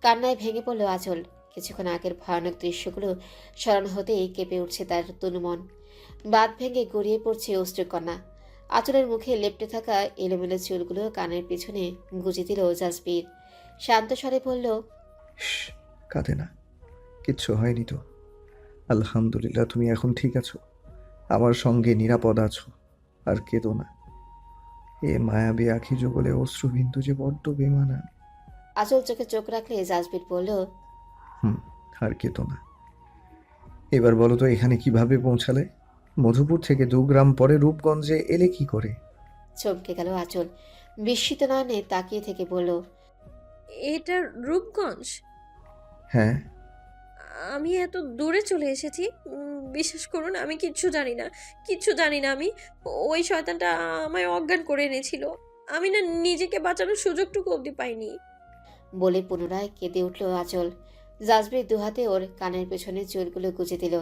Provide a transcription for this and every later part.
কান্নায় ভেঙে পড়ল আঁচল। কিছুক্ষণ আগের ভয়ানক দৃশ্যগুলো স্মরণ হতেই কেঁপে উঠছে তার তনুমন। বাঁধ ভেঙে গড়িয়ে পড়ছে অশ্রুকণা। আঁচলের মুখে লেপ্টে থাকা এলোমেলো চুলগুলো কানের পিছনে গুজে দিল জাসবির। শান্ত স্বরে বলল, শ্, কাঁদে না, কিচ্ছু হয়নি তো। আলহামদুলিল্লাহ, তুমি এখন ঠিক আছো, আমার সঙ্গে নিরাপদ আছো। আর কেঁদো না। এ মায়াবী আখি যুগলে অশ্রুবিন্দু যে বড্ড বেমানান। আঁচল চোখে চোখ রাখলে জাসবির বলল, হুম, আর কেঁদো না। এবার বলো তো, এখানে কিভাবে পৌঁছালে? মধুপুর থেকে 2 গ্রাম পরে রূপগঞ্জে এলে কি করে? চমকে গেল আঁচল। বিস্মিত নয়নে তাকিয়ে থেকে বলল, এটা রূপগঞ্জ? হ্যাঁ। আমি এত দূরে চলে এসেছি। বিশ্বাস করুন, আমি কিচ্ছু জানি না, কিচ্ছু জানি না। আমি ওই শয়তানটা আমায় অজ্ঞান করে এনেছিল। আমি না নিজেকে বাঁচানোর সুযোগটুকু অবধি পাইনি। বলে পুনরায় কেঁদে উঠল আঁচল। জাসবির দুহাতে ওর কানের পেছনে চুলগুলো গুজে দিল।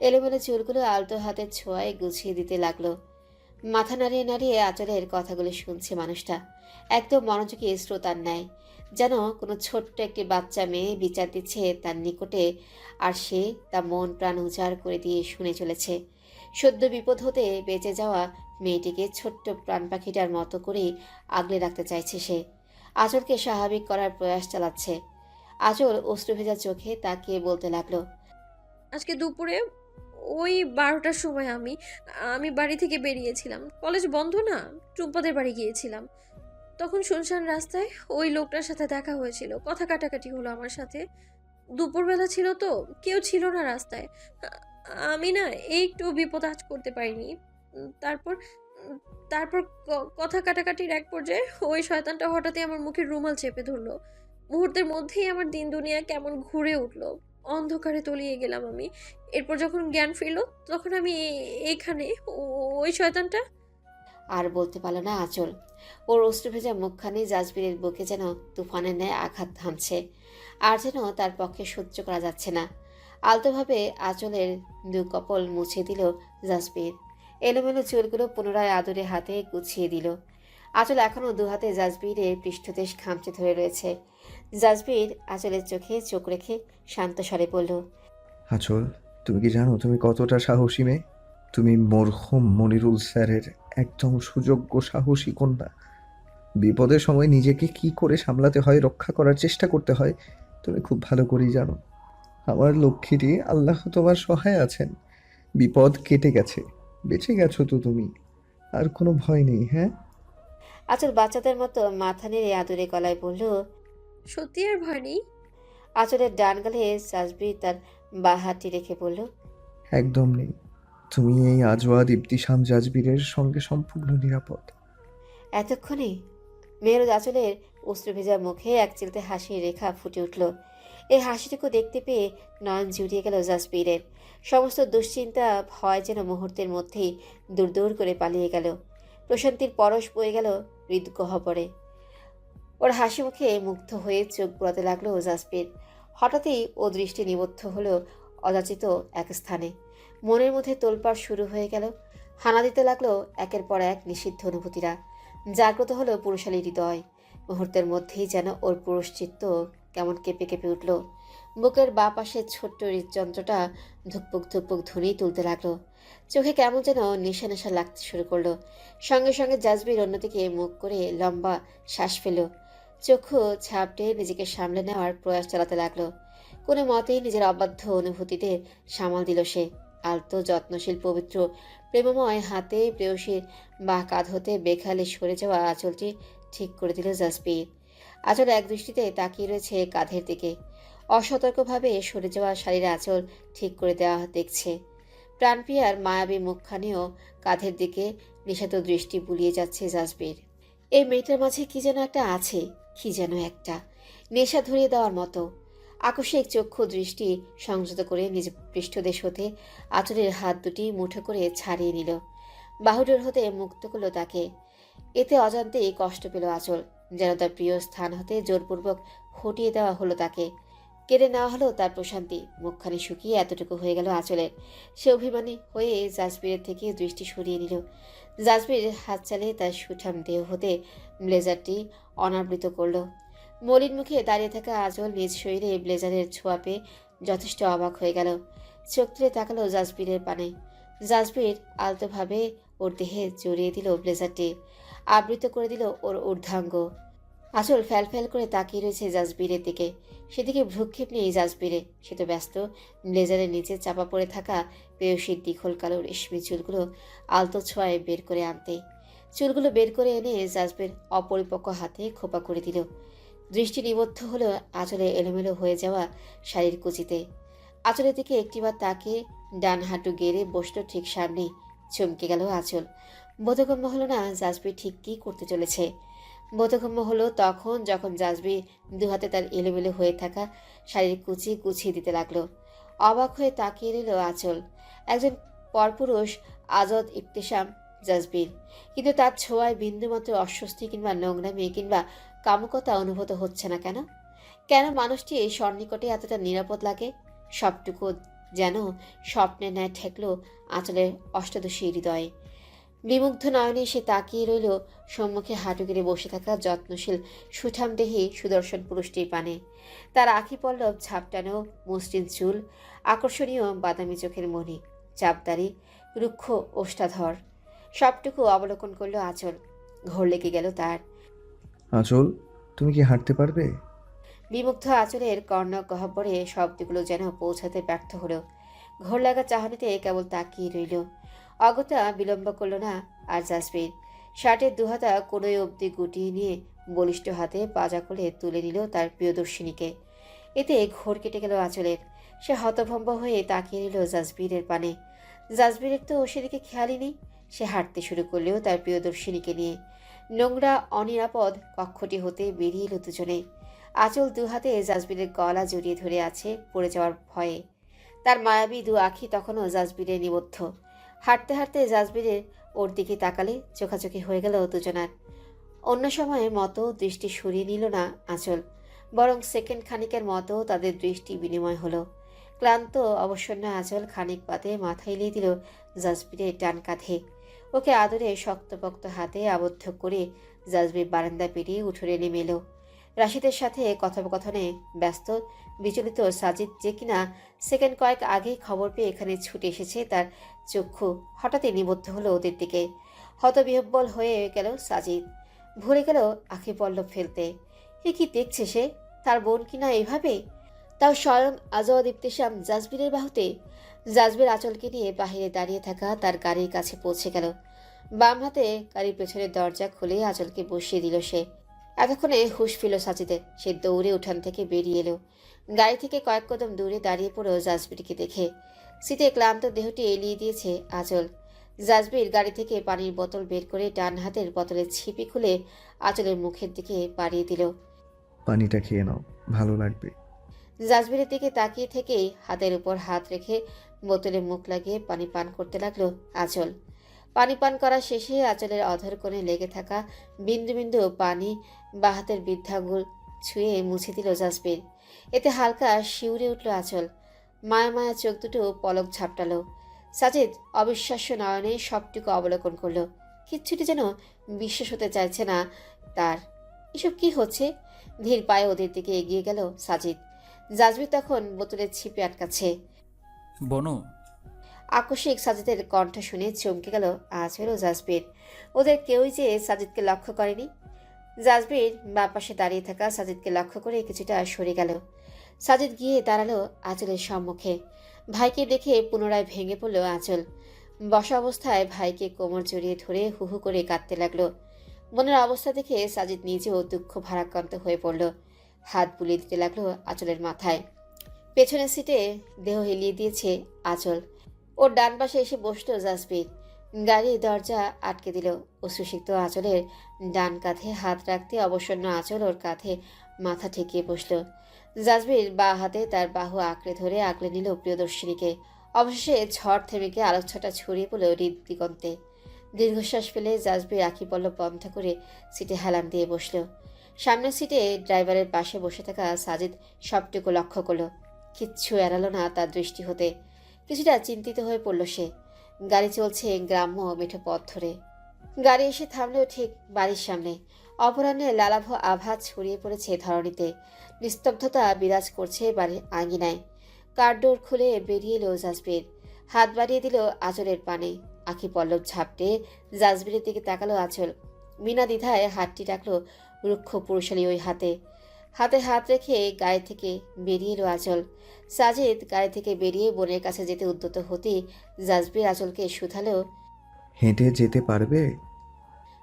এলোমেলো চুলগুলো আলতো হাতের ছোঁয়ায় গুছিয়ে দিতে লাগলো। মাথা নাড়িয়ে নাড়িয়ে আঁচলের কথাগুলো শুনছে মানুষটা, একদম মনোযোগী শ্রোতার ন্যায়, যেন কোনো ছোট্ট একটি বাচ্চা মেয়ে বিচার দিচ্ছে তার নিকটে, আর সে তা মন প্রাণ উজাড় করে দিয়ে শুনে চলেছে। সদ্য বিপদ হতে বেঁচে যাওয়া মেয়েটিকে ছোট্ট প্রাণ পাখিটার মতো করেই আগলে রাখতে চাইছে সে। আঁচলকে স্বাভাবিক করার প্রয়াস চালাচ্ছে। আঁচল অশ্রুভেজা চোখে তাকিয়ে বলতে লাগলো, আজকে দুপুরে ওই 12টার সময় আমি আমি বাড়ি থেকে বেরিয়েছিলাম। কলেজ বন্ধ না, টুম্পাদের বাড়ি গিয়েছিলাম। তখন শুনশান রাস্তায় ওই লোকটার সাথে দেখা হয়েছিল, কথা কাটাকাটি হলো আমার সাথে। দুপুরবেলা ছিল তো, কেউ ছিল না রাস্তায়। আ- আমি না একটু বিপদ আজ করতে পারিনি। তারপর তারপর কথা কাটাকাটির এক পর্যায়ে ওই শয়তানটা হঠাৎই আমার মুখের রুমাল চেপে ধরলো। মুহূর্তের মধ্যেই আমার দিন দুনিয়া কেমন ঘুরে উঠলো। অন্ধকারে তলিয়ে গেলাম আমি। এরপর যখন জ্ঞান ফিরলো, তখন আমি এখানে। ওই শয়তানটা। আর বলতে পারল না আঁচল। ওর অশ্রুভেজা মুখখানি জাজবীরের বুকে যেন তুফানের ন্যায় আঘাত হানছে, আর যেন তার পক্ষে সহ্য করা যাচ্ছে না। আলতোভাবে আঁচলের দু কপল মুছে দিল জাজবীর। এলোমেলো চুলগুলো পুনরায় আদরে হাতে গুছিয়ে দিল। আঁচল এখনও দুহাতে জাজবীরের পৃষ্ঠদেশ খামচে ধরে রয়েছে। জাজবীর আঁচলের চোখে চোখ রেখে শান্ত স্বরে বলল, আঁচল, তুমি কি জানো তুমি কতটা সাহসী মেয়ে? তুমি মরহুম মনিরুল স্যারের একদম সুযোগ্য সাহসী কন্যা। বিপদের সময় নিজেকে কি করে সামলাতে হয়, রক্ষা করার চেষ্টা করতে হয়, তুমি খুব ভালো করেই জানো। আমার লক্ষ্মীটি, আল্লাহ তোমার সহায় আছেন। বিপদ কেটে গেছে, বেঁচে গেছো তো তুমি। আর কোনো ভয় নেই, হ্যাঁ? আঁচল বাচ্চাদের মতো মাথা নেড়ে আদুরে গলায় বলল। সত্যি আর ভয় নেই? আঁচলের ডান গালে জাজবীর তার বাঁ হাতটি রেখে বলল, একদম নেই। তুমি এই আজওয়াদ ইবতিসাম জাজবীরের সঙ্গে সম্পূর্ণ নিরাপদ। এতক্ষণে মেহরুজ আঁচলের অশ্রুভেজা মুখে এক চিলতে হাসির রেখা ফুটে উঠল। এই হাসিটুকু দেখতে পেয়ে নয়ন জুড়িয়ে গেল জাসবীরের। সমস্ত দুশ্চিন্তা ভয় যেন মুহূর্তের মধ্যেই দূর দূর করে পালিয়ে গেল। প্রশান্তির পরশ বয়ে গেল হৃদগহ্বরে। ওর হাসি মুখে মুগ্ধ হয়ে চোখ বুলাতে লাগলো জাসবীর। হঠাৎই ও দৃষ্টি নিবদ্ধ হলো অযাচিত এক স্থানে। মনের মধ্যে তোলপাড় শুরু হয়ে গেল। হানা দিতে লাগলো একের পর এক নিষিদ্ধ অনুভূতিরা। জাগ্রত হলো পুরুষালী হৃদয়। মুহূর্তের মধ্যেই যেন ওর পুরুষচিত্ত কেমন কেঁপে কেঁপে উঠল। বুকের বাঁ পাশের ছোট্ট হৃদযন্ত্রটা ধুকপুক ধুকপুক ধ্বনি তুলতে লাগলো। চোখে কেমন যেন নেশা নেশা লাগতে শুরু করলো। সঙ্গে সঙ্গে জাজবির অন্যদিকে মুখ করে লম্বা শ্বাস ফেল। চক্ষু ঝাপটে নিজেকে সামলে নেওয়ার প্রয়াস চালাতে লাগলো। কোনো মতেই নিজের অবাধ্য অনুভূতিতে সামাল দিল সে। আলতো যত্নশীল পবিত্র প্রেমময় হাতে প্রেয়সীর বা কাঁধ হতে বেখালে সরে যাওয়া আঁচলটি ঠিক করে দিল জাসবির। আঁচল এক দৃষ্টিতে তাকিয়ে রয়েছে কাঁধের দিকে। অসতর্কভাবে সরে যাওয়া শাড়ির আঁচল ঠিক করে দেওয়া দেখছে। প্রাণপ্রিয়ার মায়াবী মুখখানিও কাঁধের দিকে নিষাদ দৃষ্টি বুলিয়ে যাচ্ছে জাসবির। এই মেয়েটার মাঝে কি যেন একটা আছে, কি যেন একটা নেশা ধরিয়ে দেওয়ার মতো। আকস্মিক চক্ষু দৃষ্টি সংযত করে নিজ পৃষ্ঠদেশ হতে আঁচলের হাত দুটি মুঠো করে ছাড়িয়ে নিল। বাহুডোর হতে মুক্ত করল তাকে। এতে অজান্তেই কষ্ট পেল আঁচল, যেন তার প্রিয় স্থান হতে জোরপূর্বক হটিয়ে দেওয়া হলো তাকে। কেড়ে নেওয়া হলো তার প্রশান্তি। মুখখানি শুকিয়ে এতটুকু হয়ে গেল আঁচলের। সে অভিমানী হয়ে জাসবীরের থেকে দৃষ্টি সরিয়ে নিল। জাসবীর হাত চালিয়ে তার সুঠাম দেহ হতে ব্লেজারটি অনাবৃত করল। মলিন মুখে দাঁড়িয়ে থাকা আঁচল নিজ শরীরে ব্লেজারের ছোঁয়া পেয়ে যথেষ্ট অবাক হয়ে গেল। চোখ তুলে তাকালো জাসবিরের পানে। জাসবির আলতোভাবে ওর দেহে জড়িয়ে দিল ব্লেজারটি, আবৃত করে দিল ওর ঊর্ধ্বাঙ্গ। আঁচল ফ্যাল ফ্যাল করে তাকিয়ে রয়েছে জাসবিরের দিকে। সেদিকে ভ্রুক্ষেপ নেই জাসবিরে। সে তো ব্যস্ত ব্লেজারের নিচে চাপা পড়ে থাকা পেয়সীর দীঘল কালো রেশমি চুলগুলো আলতো ছোঁয়ায় বের করে আনতে। চুলগুলো বের করে এনে জাসবির অপরিপক্ক হাতে খোপা করে দিল। দৃষ্টি নিবদ্ধ হলো আঁচলে এলোমেলো হয়ে যাওয়া শাড়ির কুচিতে। আঁচলের দিকে একটিবার তাকে ডান হাঁটু গেড়ে বসলো ঠিক সামনে। চমকে গেল আঁচল। বোধগম্য হলো না জাসবির ঠিক কী করতে চলেছে। বোধগম্য হলো তখন যখন জাসবির দুহাতে তার এলোমেলো হয়ে থাকা শাড়ির কুচি গুছিয়ে দিতে লাগলো। অবাক হয়ে তাকিয়ে রইল আঁচল। একজন পরপুরুষ আজদ ইবতেসাম জাসবির, কিন্তু তার ছোঁয়ায় বিন্দুমাত্র অস্বস্তি কিংবা নোংরামি কিংবা কামুকতা অনুভূত হচ্ছে না কেন? কেন মানুষটি এই সন্নিকটে এতটা নিরাপদ লাগে? সবটুকু যেন স্বপ্নের ন্যায় ঠেকল আঁচলের অষ্টাদশী হৃদয়ে। বিমুগ্ধ নয়নে সে তাকিয়ে রইল সম্মুখে হাঁটু গেড়ে বসে থাকা যত্নশীল সুঠামদেহী সুদর্শন পুরুষটির পানে। তার আখি পল্লব ঝাপটানো মসৃণ চুল, আকর্ষণীয় বাদামি চোখের মণি, চাপদারি, রুক্ষ ওষ্ঠাধর, সবটুকু অবলোকন করল আঁচল। ঘোর লেগে গেল তার। আঁচল, তুমি কি হাঁটতে পারবে? বিমুগ্ধ আঁচলের কর্ণ গহ্বরে শব্দগুলো যেন পৌঁছাতে ব্যর্থ হলো। ঘোর লাগা চাহনিতে কেবল তাকিয়ে রইল। অগত্যা বিলম্ব করল না আর জাসবির। শার্টের দুহাতা কোনোই অবধি গুটিয়ে নিয়ে বলিষ্ঠ হাতে পাজা করে তুলে নিল তার প্রিয়দর্শিনীকে। এতে ঘোর কেটে গেল আঁচলের। সে হতভম্ব হয়ে তাকিয়ে নিল জাসবিরের পানে। জাসবিরের তো সেদিকে খেয়ালই নেই। সে হাঁটতে শুরু করলেও তার প্রিয়দর্শিনীকে নিয়ে। নোংরা অনিরাপদ কক্ষটি হতে বেরিয়ে এলো দুজনে। আঁচল দুহাতে জাসবিরের গলা জড়িয়ে ধরে আছে পড়ে যাওয়ার ভয়ে। তার মায়াবী দু আঁখি তখনও জাসবিরে নিবদ্ধ। হাঁটতে হাঁটতে জাসবিরের ওর দিকে তাকালে চোখাচোখি হয়ে গেল দুজনার। অন্য সময়ের মতো দৃষ্টি সরিয়ে নিল না আঁচল, বরং সেকেন্ড খানিকের মতো তাদের দৃষ্টি বিনিময় হলো। ক্লান্ত অবসন্ন আঁচল খানিক বাদে মাথা এলিয়ে দিল জাসবিরের ডান কাঁধে। ওকে আদরে শক্তপোক্ত হাতে আবদ্ধ করে জাসবির বারান্দা পেরিয়ে উঠোনে নেমে এলো। রাশিদের সাথে কথোপকথনে ব্যস্ত বিচলিত সাজিদ, যে কিনা সেকেন্ড কয়েক আগেই খবর পেয়ে এখানে ছুটে এসেছে, তার চক্ষু হঠাৎই নিবদ্ধ হলো ওদের দিকে। হতবিহ্বল হয়ে গেল সাজিদ। ভুলে গেল আঁখি পল্লব ফেলতে। এ কি দেখছে সে? তার বোন কিনা এভাবে, তাও স্বয়ং আজওয়াদ ইবতেসাম জাসবিরের বাহুতে। জাসবির আঁচলকে নিয়ে বাহিরে দাঁড়িয়ে থাকা তার গাড়ির কাছে পৌঁছে গেল। বাম হাতে গাড়ির পেছনের দরজা খুলে আঁচলকে বসিয়ে দিল সে। এতক্ষণে হুঁশ ফিরল সাজিদের। সে দৌড়ে উঠান থেকে বেরিয়ে এলো। গাড়ি থেকে কয়েক কদম দূরে দাঁড়িয়ে পড়ো জাসবিরকে দেখে। শীতে ক্লান্ত দেহটি এলিয়ে দিয়েছে আঁচল। জাসবির গাড়ি থেকে পানির বোতল বের করে ডান হাতের বোতলের ছিপি খুলে আঁচলের মুখের দিকে বাড়িয়ে দিল। পানিটা খেয়ে নাও, ভালো লাগবে। জাসবিরের দিকে তাকিয়ে থেকেই হাতের উপর হাত রেখে বোতলে মুখ লাগিয়ে পানি পান করতে লাগলো আঁচল। পানি পান করা শেষে আঁচলের অধর কোণে লেগে থাকা বিন্দু বিন্দু পানি বা হাতের বৃদ্ধাঙ্গুল ছুঁয়ে মুছে দিল জাসবির। এতে হালকা শিউরে উঠল আঁচল। মায়া মায়া চোখ দুটো পলক ঝাপটালো। সাজিদ অবিশ্বাস্য নয়নে সবটুকু অবলোকন করলো। কিচ্ছুটি যেন বিশ্বাস হতে চাইছে না তার। এসব কি হচ্ছে? ধীর পায়ে ওদের দিকে এগিয়ে গেল সাজিদ। জাসবির তখন বোতলের ছিপে আটকাচ্ছে। বনু, আকস্মিক সাজিদের কণ্ঠ শুনে চমকে গেল আঁচল ও জাসবির। ওদের কেউই যে সাজিদকে লক্ষ্য করেনি। জাসবির বাঁ পাশে দাঁড়িয়ে থাকা সাজিদকে লক্ষ্য করে কিছুটা সরে গেল। সাজিদ গিয়ে দাঁড়ালো আঁচলের সম্মুখে। ভাইকে দেখে পুনরায় ভেঙে পড়ল আঁচল। বসা অবস্থায় ভাইকে কোমর জড়িয়ে ধরে হু হু করে কাঁদতে লাগলো। বোনের অবস্থা দেখে সাজিদ নিজেও দুঃখ ভারাক্রান্ত হয়ে পড়ল। হাত বুলিয়ে দিতে লাগলো আঁচলের মাথায়। পেছনের সিটে দেহ হেলিয়ে দিয়েছে আঁচল। ওর ডান পাশে এসে বসলো জাসবির। গাড়ির দরজা আটকে দিল। অশ্রুসিক্ত আঁচলের ডান কাঁধে হাত রাখতে অবসন্ন আঁচল ওর কাঁধে মাথা ঠেকিয়ে বসলো। জাসবির বাঁ হাতে তার বাহু আঁকড়ে ধরে আগলে নিল প্রিয়দর্শিনীকে। অবশেষে ঝড় থেমে গিয়ে আলোকছটা ছড়িয়ে পড়ল হৃদদিগন্তে। দীর্ঘশ্বাস ফেলে জাসবির আঁখি পল্লব বন্ধ করে সিটে হেলান দিয়ে বসলো। সামনের সিটে ড্রাইভারের পাশে বসে থাকা সাজিদ সবটুকু লক্ষ্য করলো। কিচ্ছু এড়ালো না তার দৃষ্টি হতে। কিছুটা চিন্তিত হয়ে পড়ল সে। গাড়ি চলছে গ্রাম্য মেঠো পথ ধরে। গাড়ি এসে থামলেও ঠিক বাড়ির সামনে। অপরাহ্নে লালাভ আভা ছড়িয়ে পড়েছে ধরণীতে। নিস্তব্ধতা বিরাজ করছে বাড়ির আঙ্গিনায়। কারডোর খুলে বেরিয়ে এলো জাজবির। হাত বাড়িয়ে দিল আঁচলের পানে। আখি পল্লব ঝাপটে জাজবিরের দিকে তাকালো আঁচল। বিনা দ্বিধায় হাতটি রাখলো রুক্ষ পুরুষালী ওই হাতে। হাতে হাত রেখে গায়ে থেকে বেরিয়ে এলো আঁচল। সাজিদ গায়ে থেকে বেরিয়ে বোনের কাছে যেতে উদ্যত হতেই জাজবির আঁচলকে শুধালো। হেঁটে যেতে পারবে?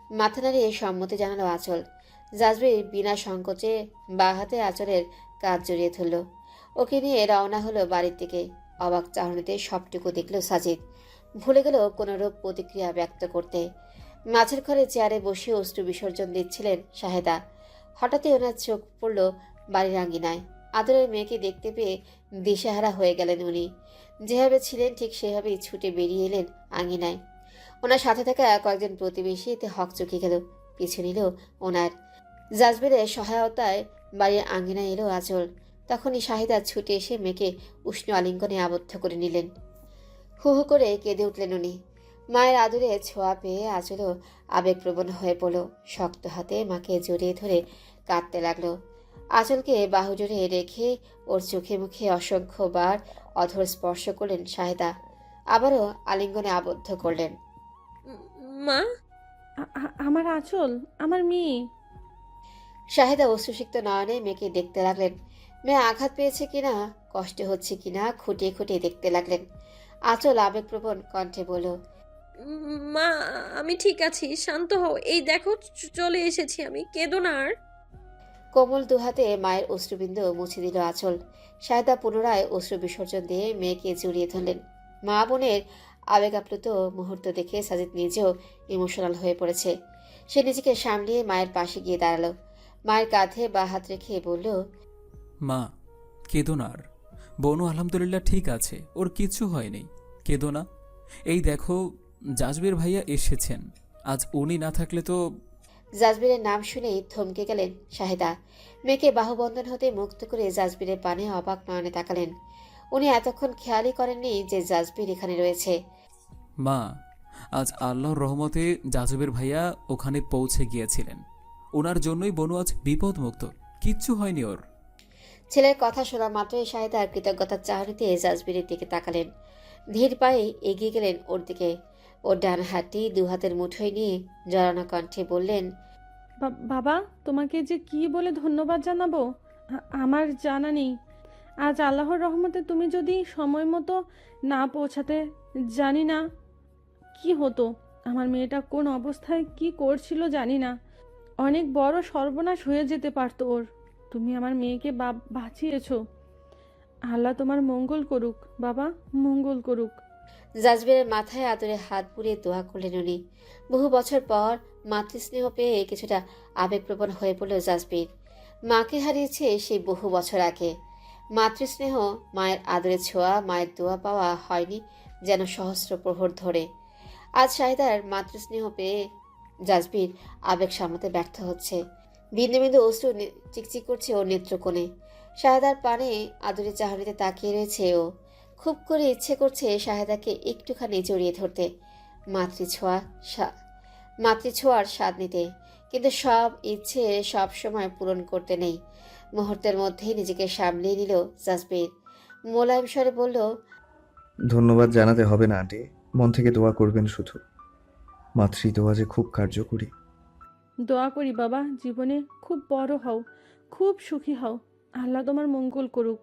মাথা নাড়িয়ে সম্মতি জানালো আঁচল। জাজবির বিনা সংকোচে বা হাতে আঁচলের কাজ জড়িয়ে ধরল। ওকে নিয়ে রওনা হলো বাড়ির দিকে। অবাক চাহনিতে সবটুকু দেখল সাজিদ। ভুলে গেল কোনোরূপ প্রতিক্রিয়া ব্যক্ত করতে। মাঝের ঘরে চেয়ারে বসে অশ্রু বিসর্জন দিচ্ছিলেন শাহেদা। হঠাৎই ওনার চোখ পড়ল বাড়ির আঙ্গিনায়। আদরের মেয়েকে দেখতে পেয়ে দিশেহারা হয়ে গেলেন উনি। যেভাবে ছিলেন ঠিক সেভাবেই ছুটে বেরিয়ে এলেন আঙ্গিনায়। ওনার সাথে থাকা কয়েকজন প্রতিবেশী এতে হকচকে গেল, পিছু নিল ওনার। জাজবেরের সহায়তায় বাড়ির আঙ্গিনায় এলো আঁচল। তখনই শাহিদা ছুটে এসে মেয়েকে উষ্ণ আলিঙ্গনে আবদ্ধ করে নিলেন। হু হু করে কেঁদে উঠলেন উনি। মায়ের আদরে ছোঁয়া পেয়ে আঁচলও আবেগপ্রবণ হয়ে পড়ল। শক্ত হাতে মাকে জড়িয়ে ধরে কাঁদতে লাগলো। আঁচলকে বাহু জড়িয়ে রেখে ওর চোখে মুখে অসংখ্যবার অধর স্পর্শ করলেন শাহেদা। আবারও আলিঙ্গনে আবদ্ধ করলেন। মা, আমার আঁচল, আমার মেয়ে। শাহেদা অশ্রুসিক্ত নয়নে মেয়েকে দেখতে লাগলেন। মেয়ে আঘাত পেয়েছে কিনা, কষ্ট হচ্ছে কিনা খুঁটিয়ে খুঁটিয়ে দেখতে লাগলেন। আঁচল আবেগপ্রবণ কণ্ঠে বলল। মা, আমি ঠিক আছি, শান্ত হও। এই দেখো, চলে এসেছি আমি, কেঁদো না আর। কোমল দুহাতে মায়ের অশ্রুবিন্দু মুছে দিল আঁচল। শাহেদা পুনরায় অশ্রু বিসর্জন দিয়ে মেয়েকে জড়িয়ে ধরলেন। মা বোনের আবেগ আপ্লুত মুহূর্ত দেখে সাজিদ নিজেও ইমোশনাল হয়ে পড়েছে। সে নিজেকে সামলিয়ে মায়ের পাশে গিয়ে দাঁড়ালো। মায়ের কাঁধে বা হাত রেখে বলল। মা, কেঁদো না আর। বনু আলহামদুলিল্লাহ ঠিক আছে, ওর কিচ্ছু হয়নি, কেঁদো না। এই দেখো, জাজবের ভাইয়া এসেছেন। আজ উনি না থাকলে তো। জাজবিরের নাম শুনেই থমকে গেলেন শাহেদা। মেয়েকে বাহুবন্ধন হতে মুক্ত করে জাজবিরের পানে অবাক নয়নে তাকালেন। উনি এতক্ষণ খেয়ালই করেননি যে জাজবির এখানে রয়েছে। মা, আজ আল্লাহর রহমতে জাজবের ভাইয়া ওখানে পৌঁছে গিয়েছিলেন। ওনার জন্যই বনু আজ বিপদমুক্ত, কিচ্ছু হয়নি ওর। ছেলের কথা শোনা মাত্রই শাহেদার কৃতজ্ঞতার চাহনিতে জাজবিরের দিকে তাকালেন। ধীর পায়ে এগিয়ে গেলেন ওর দিকে। ওর ডান হাতটি দু হাতের মুঠোয় নিয়ে জড়ানো কণ্ঠে বললেন। বাবা, তোমাকে যে কি বলে ধন্যবাদ জানাবো আমার জানা নেই। আজ আল্লাহর রহমতে তুমি যদি সময় মতো না পৌঁছাতে, জানি না কি হতো। আমার মেয়েটা কোন অবস্থায় কি করছিল জানি না। অনেক বড় সর্বনাশ হয়ে যেতে পারতো ওর। তুমি আমার মেয়েকে বাঁচিয়েছো। আল্লাহ তোমার মঙ্গল করুক বাবা, মঙ্গল করুক। জাজবিরের মাথায় আদরে হাত বুলিয়ে দোয়া করলেন উনি। বহু বছর পর মাতৃস্নেহ পেয়ে কিছুটা আবেগপ্রবণ হয়ে পড়ল জাজবির। মাকে হারিয়েছে সেই বহু বছর আগে। মাতৃস্নেহ, মায়ের আদরে ছোঁয়া, মায়ের দোয়া পাওয়া হয়নি যেন সহস্র প্রহর ধরে। আজ শাহেদার মাতৃস্নেহ পেয়ে জাজবির আবেগ সামলাতে ব্যর্থ হচ্ছে। বিন্দু বিন্দু অশ্রু চিকচিক করছে ওর নেত্রকোণে। শাহেদার পানে আদরে চাহনিতে তাকিয়ে রয়েছে ও। খুব করে ইচ্ছে করছে শাহেদাকে একটুখানি জড়িয়ে ধরতে, মাতৃছোঁয়ার স্বাদ নিতে। কিন্তু সব ইচ্ছে সব সময় পূরণ করতে নেই। মুহূর্তের মধ্যেই নিজেকে সামলিয়ে নিল জাজবির। মোলায়েম স্বরে বলল। ধন্যবাদ জানাতে হবে না আন্টি, মন থেকে দোয়া করবেন শুধু। মাতৃ দোয়া যে খুব কার্যকরী। দোয়া করি বাবা, জীবনে খুব বড় হও, খুব সুখী হও। আল্লাহ তোমার মঙ্গল করুক।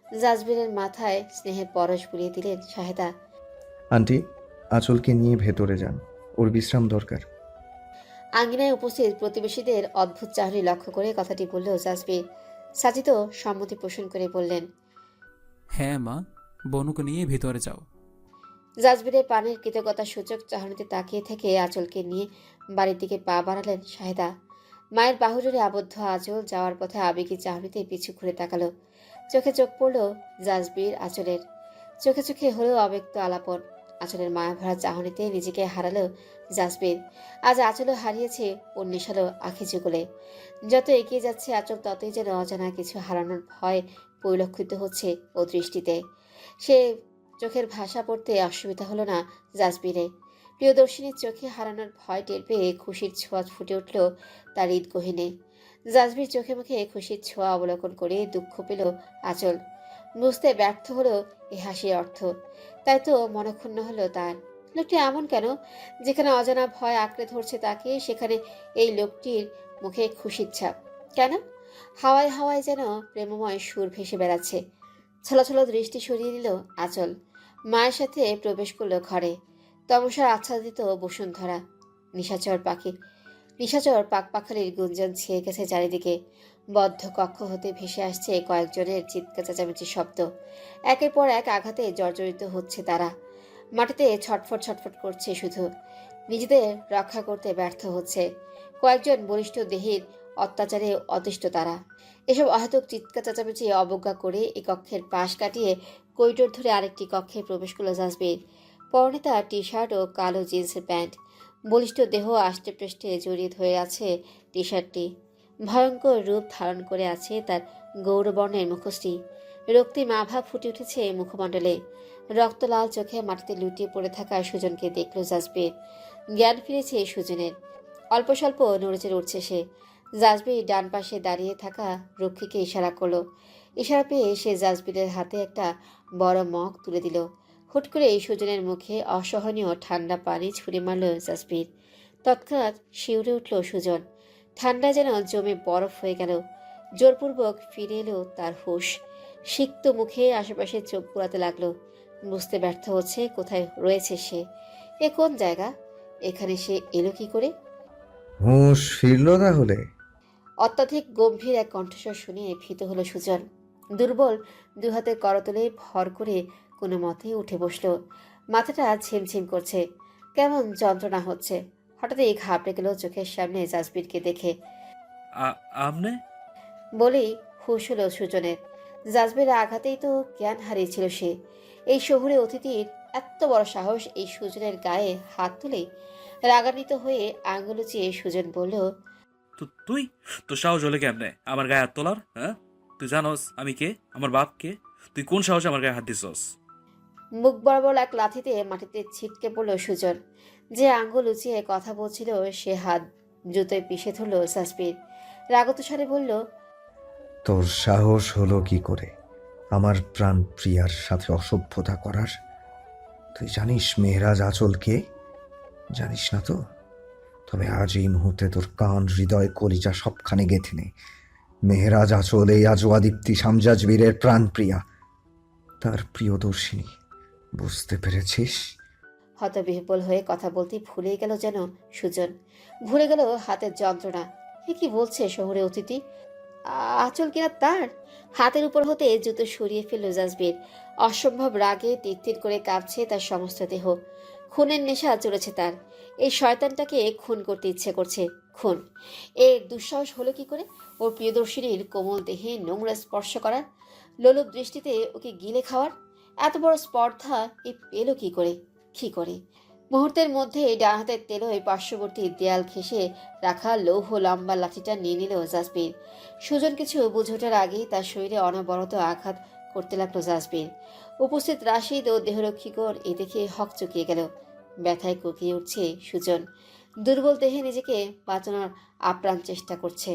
জাজবিরের মাথায় স্নেহের পরশ বুলিয়ে দিলেন শাহেদা। আন্টি, আঁচলকে নিয়ে ভেতরে যান, ওর বিশ্রাম দরকার। আঙ্গিনায় উপস্থিত প্রতিবেশীদের অদ্ভুত চাহনি লক্ষ্য করে কথাটি বলল জাজবির। সাজিদও সম্মতি পোষণ করে বললেন। হ্যাঁ মা, বনুকে নিয়ে ভিতরে যাও। জাজবিরের পানের কৃতজ্ঞতা সূচক চাহনিতে তাকিয়ে থেকে আঁচলকে নিয়ে বাড়ির দিকে পা বাড়ালেন শাহেদা। মায়ের বাহুজুড়ে আবদ্ধ আঁচল যাওয়ার পথে আবেগী চাহনিতে পিছু ঘুরে তাকালো। চোখে চোখ পড়ল জাজবির আঁচলের। চোখে চোখে হলেও অব্যক্ত আলাপন। আঁচলের মায়া ভরা চাহনিতে নিজেকে হারালো জাজবির। আজ আঁচলও হারিয়েছে ওর নেশালো আখি যুগলে। যত এগিয়ে যাচ্ছে আঁচল ততই যেন অজানা কিছু হারানোর ভয় পরিলক্ষিত হচ্ছে ও দৃষ্টিতে। সে চোখের ভাষা পড়তে অসুবিধা হলো না জাজবিরে। প্রিয়দর্শিনীর চোখে হারানোর ভয় টের পেয়ে খুশির ছোঁয়া ফুটে উঠল তার হৃদগহীনে। জাজবির চোখে মুখে খুশির ছোঁয়া অবলোকন করে দুঃখ পেল আঁচল। বুঝতে ব্যর্থ হলো এই হাসির অর্থ। তাই তো মনক্ষুণ্ণ হলো তার। লোকটি এমন কেন? যেখানে অজানা ভয় আঁকড়ে ধরছে তাকে, সেখানে এই লোকটির মুখে খুশির ছাপ কেন? হাওয়ায় হাওয়ায় যেন প্রেমময় সুর ভেসে বেড়াচ্ছে। ছলাছলা দৃষ্টি সরিয়ে নিল আঁচল। মায়ের সাথে প্রবেশ করলো ঘরে। তমসার আচ্ছাদিত বসুন্ধরা। নিশাচর পাকপাখালির গুঞ্জন ছেয়ে গেছে চারিদিকে। বদ্ধ কক্ষ হতে ভেসে আসছে কয়েকজনের চিৎকার চেঁচামেচির শব্দ। একের পর এক আঘাতে জর্জরিত হচ্ছে তারা। মাটিতে ছটফট ছটফট করছে শুধু। নিজেদের রক্ষা করতে ব্যর্থ হচ্ছে। কয়েকজন বলিষ্ঠ দেহের অত্যাচারে অতিষ্ঠ তারা। এসব অহেতুক চিৎকার চেঁচামেচি অবজ্ঞা করে এই কক্ষের পাশ কাটিয়ে করিডোর ধরে আরেকটি কক্ষে প্রবেশ করল জাজবির। পরনে তার টি শার্ট ও কালো জিন্সের প্যান্ট। বলিষ্ঠ দেহ আষ্টে পৃষ্ঠে জড়িয়ে ধরে আছে টি শার্টটি। ভয়ঙ্কর রূপ ধারণ করে আছে তার গৌরবর্ণের মুখশ্রী। রক্তিম আভা ফুটে উঠেছে মুখমণ্ডলে। রক্তলাল চোখে মাটিতে লুটিয়ে পড়ে থাকা সুজনকে দেখল জাজবির। জ্ঞান ফিরেছে সুজনের। অল্প স্বল্প নড়েচড়ে উঠছে সে। জাজবির ডান পাশে দাঁড়িয়ে থাকা রক্ষীকে ইশারা করলো। ইশারা পেয়ে সে জাজবিরের হাতে একটা বড় মগ তুলে দিল। হুট করে সুজনের মুখে অসহনীয় ঠান্ডা পানি ছুঁড়ে মারল জাজবির। তৎক্ষণাৎ শিউরে উঠল সুজন। ঠান্ডা যেন জমে বরফ হয়ে গেল। জোরপূর্বক ফিরে এলো তার হুঁশ। সিক্ত মুখে আশেপাশে চোখ পোড়াতে লাগলো। বুঝতে ব্যর্থ হচ্ছে কোথায় রয়েছে সে। এ কোন জায়গা? এখানে সে এলো কি করে? হুঁশ ফিরলো তাহলে? অত্যাধিক গম্ভীর এক কণ্ঠস্বর শুনে ভীত হলো সুজন। দুর্বল দুহাতে করতলে ভর করে কোনো মতে উঠে বসল। মাথাটা ঝিমঝিম করছে। কেমন যন্ত্রণা হচ্ছে। হঠাৎই ঘাবড়ে গেল চোখের সামনে জাজবিরকে দেখে। আমনে? বলেই হুঁশ হলো সুজনের। জাজবের আঘাতেই তো জ্ঞান হারিয়েছিল সে। এই শহুরে অতিথির এত বড় সাহস এই সুজনের গায়ে হাত তুলে। রাগান্বিত হয়ে আঙুল উঁচিয়ে সুজন বলল, তুই তোর সাহস হলে কেমনে আমার গায়ে হাত তোলার? হ্যাঁ, তুই জানোস আমি কে? আমার বাপ কে? তুই কোন সাহসে আমার গায়ে হাত দিছস? মুখ বরাবর এক লাথিতে মাটিতে ছিটকে পড়ল সুজন। যে আঙ্গুল উঁচিয়ে কথা বলছিল সে হাত জুতোয় পিষে ধরল জাজবির। রাগত স্বরে বলল, তোর সাহস হলো কি করে আমার প্রাণ প্রিয়ার সাথে অসভ্যতা করার? তুই জানিস মেহরাজ আঁচল কে? জানিস না তো? তবে আজ এই মুহূর্তে তোর কান, হৃদয়, কলিজা সবখানে গেঁথে নে। মেহরাজ আঁচল এই আজওয়াদীপ্তি সামজাজবীরের প্রাণ প্রিয়া, তার প্রিয়দর্শিনী। বুঝতে পেরেছিস? হতবিহ্বল হয়ে কথা বলতে ভুলে গেল যেন সুজন। ভুলে গেল হাতের যন্ত্রণা। এ কি বলছে শহুরে অতিথি? আঁচল কিনা তার? হাতের উপর হতে জুতো সরিয়ে ফেলল জাজবির। অসম্ভব রাগে তিরতির করে কাঁপছে তার সমস্ত দেহ। খুনের নেশা চলেছে তার। এই শয়তানটাকে খুন করতে ইচ্ছে করছে। খুন! এর দুঃসাহস হলো কি করে ওর প্রিয়দর্শিনীর কোমল দেহে নোংরা স্পর্শ করার, লোলুপ দৃষ্টিতে ওকে গিলে খাওয়ার? এত বড় স্পর্ধা এ পেল কি করে? কি করে? মুহূর্তের মধ্যে ডান হাতের তেলোয় পার্শ্ববর্তী দেয়াল ঘেঁষে রাখা লৌহ লম্বা লাঠিটা নিয়ে নিল জাজবির। সুজন কিছু বুঝে ওঠার আগেই তার শরীরে অনবরত আঘাত করতে লাগলো জাজবির। উপস্থিত রাশিদ ও দেহরক্ষীগণ এ দেখে হক চুকিয়ে গেল। ব্যথায় কুকিয়ে উঠছে সুজন। দুর্বল দেহে নিজেকে বাঁচানোর আপ্রাণ চেষ্টা করছে।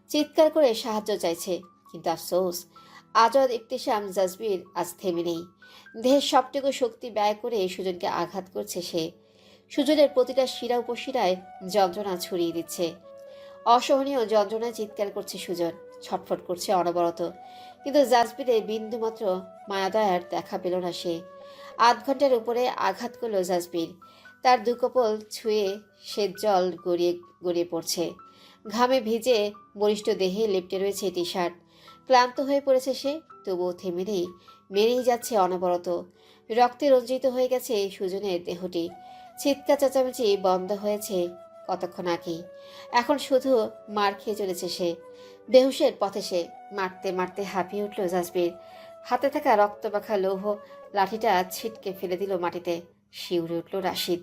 চিৎকার করে সাহায্য চাইছে, কিন্তু আফসোস, আজাদ ইকতিসাম জাজবির আজ থেমে নেই। দেহের সবটুকু শক্তি ব্যয় করে সুজনকে আঘাত করছে সে। সুজনের প্রতিটা শিরা উপশিরায় যন্ত্রণা ছড়িয়ে দিচ্ছে। অসহনীয় যন্ত্রণায় চিৎকার করছে সুজন। ছটফট করছে অনবরত। কিন্তু জাজবিরে বিন্দুমাত্র মায়াদয়ার দেখা পেল না সে। আধ ঘন্টার উপরে আঘাত করল জাজবির। তার দুকপল ছুঁয়ে সে জল গড়িয়ে গড়িয়ে পড়ছে। ঘামে ভিজে বলিষ্ঠ দেহে লেপ্টে রয়েছে টি শার্ট। ক্লান্ত হয়ে পড়েছে সে, তবুও থেমে নেই, মেরেই যাচ্ছে অনবরত। রক্তে রঞ্জিত হয়ে গেছে সুজনের দেহটি। চিৎকার চেঁচামেচি বন্ধ হয়েছে কতক্ষণ আগেই। এখন শুধু মার খেয়ে চলেছে সে। বেহুশের পথে সে। মারতে মারতে হাঁপিয়ে উঠল জাজবির। হাতে থাকা রক্তমাখা লৌহ লাঠিটা ছিটকে ফেলে দিল মাটিতে। শিউরে উঠল রাশিদ।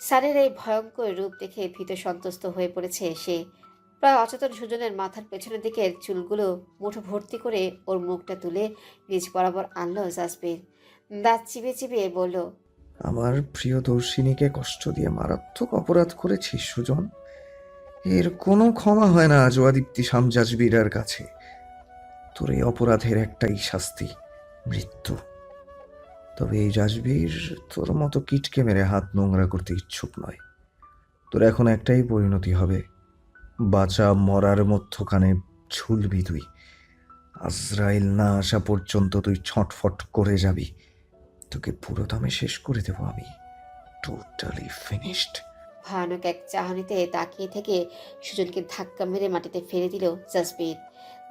স্যারের এই ভয়ঙ্কর রূপ দেখে ভীত সন্ত্রস্ত হয়ে পড়েছে সে। প্রায় অচেতন সুজনের মাথার পেছনের দিকের চুলগুলো মুঠো ভর্তি করে ওর মুখটা তুলে নিজ বরাবর আনলো জাজবির। দাঁত চিবিয়ে চিবিয়ে বলল, আমার প্রিয় দর্শিনীকে কষ্ট দিয়ে মারাত্মক অপরাধ করেছিস সুজন। এর কোনো ক্ষমা হয় না আজও আদিপ্তি সামজাজবিরার কাছে। তোর এই অপরাধের একটাই শাস্তি, মৃত্যু। তবে এই জাজবীর তোর মতো কিটকে মেরে হাত নোংরা করতে ইচ্ছুক নয়। তোর এখন একটাই পরিণতি হবে, বাঁচা মরার মধ্যখানে ঝুলবি তুই। আজরাইল না আসা পর্যন্ত তুই ছটফট করে যাবি। তোকে পুরো দমে শেষ করে দেবো আমি, টোটালি ফিনিশড। ভয়ানক এক চাহনিতে তাকিয়ে থেকে সুজনকে ধাক্কা মেরে মাটিতে ফেলে দিল জাসপ্রীত।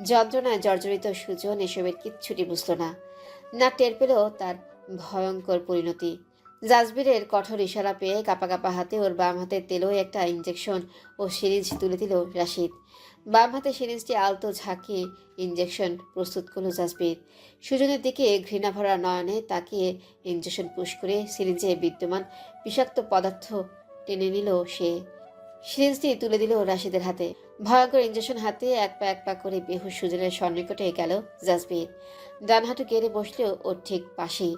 যন্ত্রণায় জর্জরিত সুজন এসবের কিচ্ছুটি বুঝল না, না টের পেল তার ভয়ঙ্কর পরিণতি। জাসপ্রীতের কঠোর ইশারা পেয়ে কাপা কাপা হাতে ওর বাম হাতে তেলো একটা ইঞ্জেকশন ও সিরিঞ্জ তুলে দিল রাশিদ। বাম হাতে সিরিঞ্জটি আলতো ঝাঁকিয়ে ইঞ্জেকশন প্রস্তুত করল জাসপ্রীত। সুজনের দিকে ঘৃণা ভরা নয়নে তাকিয়ে ইঞ্জেকশন পুশ করে সিরিঞ্জে বিদ্যমান বিষাক্ত পদার্থ টেনে নিল সে। সিরিঞ্জটি তুলে দিল রাশিদের হাতে। ভয়ঙ্কর ইঞ্জেকশন হাতে এক পা করে বেহুশ সুজনের সন্নিকটে গেল জাসপ্রীত। ডান হাঁটু গেড়ে বসলেও ওর ঠিক পাশেই।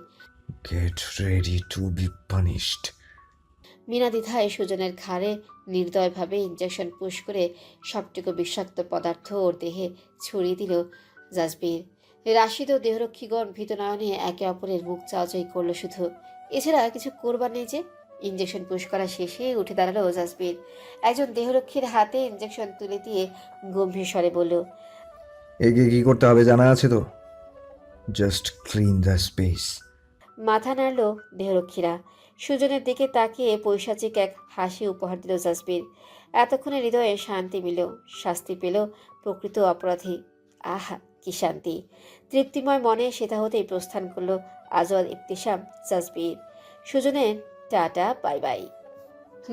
Get ready to be punished. বিনা দ্বিধায় সুজনের ঘাড়ে নির্দয়ভাবে ইঞ্জেকশন পুশ করে সবটুকু বিষাক্ত পদার্থ ওর দেহে ছড়িয়ে দিল জাসপ্রীত। রাশিদ ও দেহরক্ষীগণ ভীত নয়নে একে অপরের মুখ চাওয়াচাই করলো শুধু, এছাড়া কিছু করবার নেই যে। ইঞ্জেকশন পুশ করা শেষে উঠে দাঁড়ালো জাসপ্রীত। একজন দেহরক্ষীর হাতে ইঞ্জেকশন তুলে দিয়ে গম্ভীর স্বরে বলল, এগিয়ে কি করতে হবে জানা আছে তো? Just clean the space. মাথা নাড়ল দেহরক্ষীরা। সুজনের দিকে তাকিয়ে পৈশাচিক এক হাসি উপহার দিল জাসপ্রীত। এতক্ষণে হৃদয়ে শান্তি মিল, শাস্তি পেল প্রকৃত অপরাধী। আহা কি শান্তি! তৃপ্তিময় মনে সেটা হতেই প্রস্থান করল আজওয়াদ ইবতিসাম জাসপ্রীত। সুজনের টাটা বাই বাই।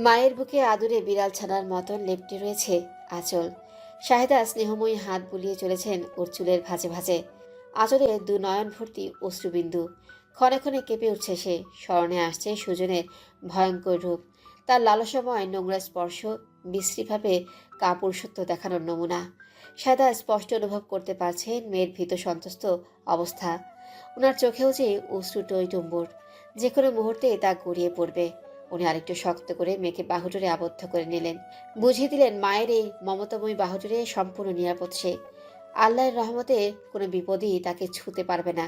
মায়ের বুকে আদুরে বিড়াল ছানার মতন লেপ্টে রয়েছে আঁচল। শাহেদা স্নেহময়ী হাত বুলিয়ে চলেছেন ওর চুলের ভাঁজে ভাঁজে। আঁচলে দু নয়ন ভর্তি অশ্রুবিন্দু। ক্ষণে ক্ষণে কেঁপে উঠছে সে। স্মরণে আসছে সুজনের ভয়ঙ্কর রূপ, তার লালসাময় নোংরা স্পর্শ, বিশ্রীভাবে কাপুরুষত্ব দেখানোর নমুনা। শাহেদা স্পষ্ট অনুভব করতে পারছেন মেয়ের ভীত সন্ত্রস্ত অবস্থা। ওনার চোখেও যে অশ্রু টইটুম্বর, যে কোনো মুহূর্তে তা গড়িয়ে পড়বে। উনি আরেকটু শক্ত করে মেয়েকে বাহুডোরে আবদ্ধ করে নিলেন। বুঝিয়ে দিলেন মায়ের এই মমতাময়ী বাহুডোরে সম্পূর্ণ নিরাপদ সে। আল্লাহর রহমতে কোনো বিপদই তাকে ছুঁতে পারবে না।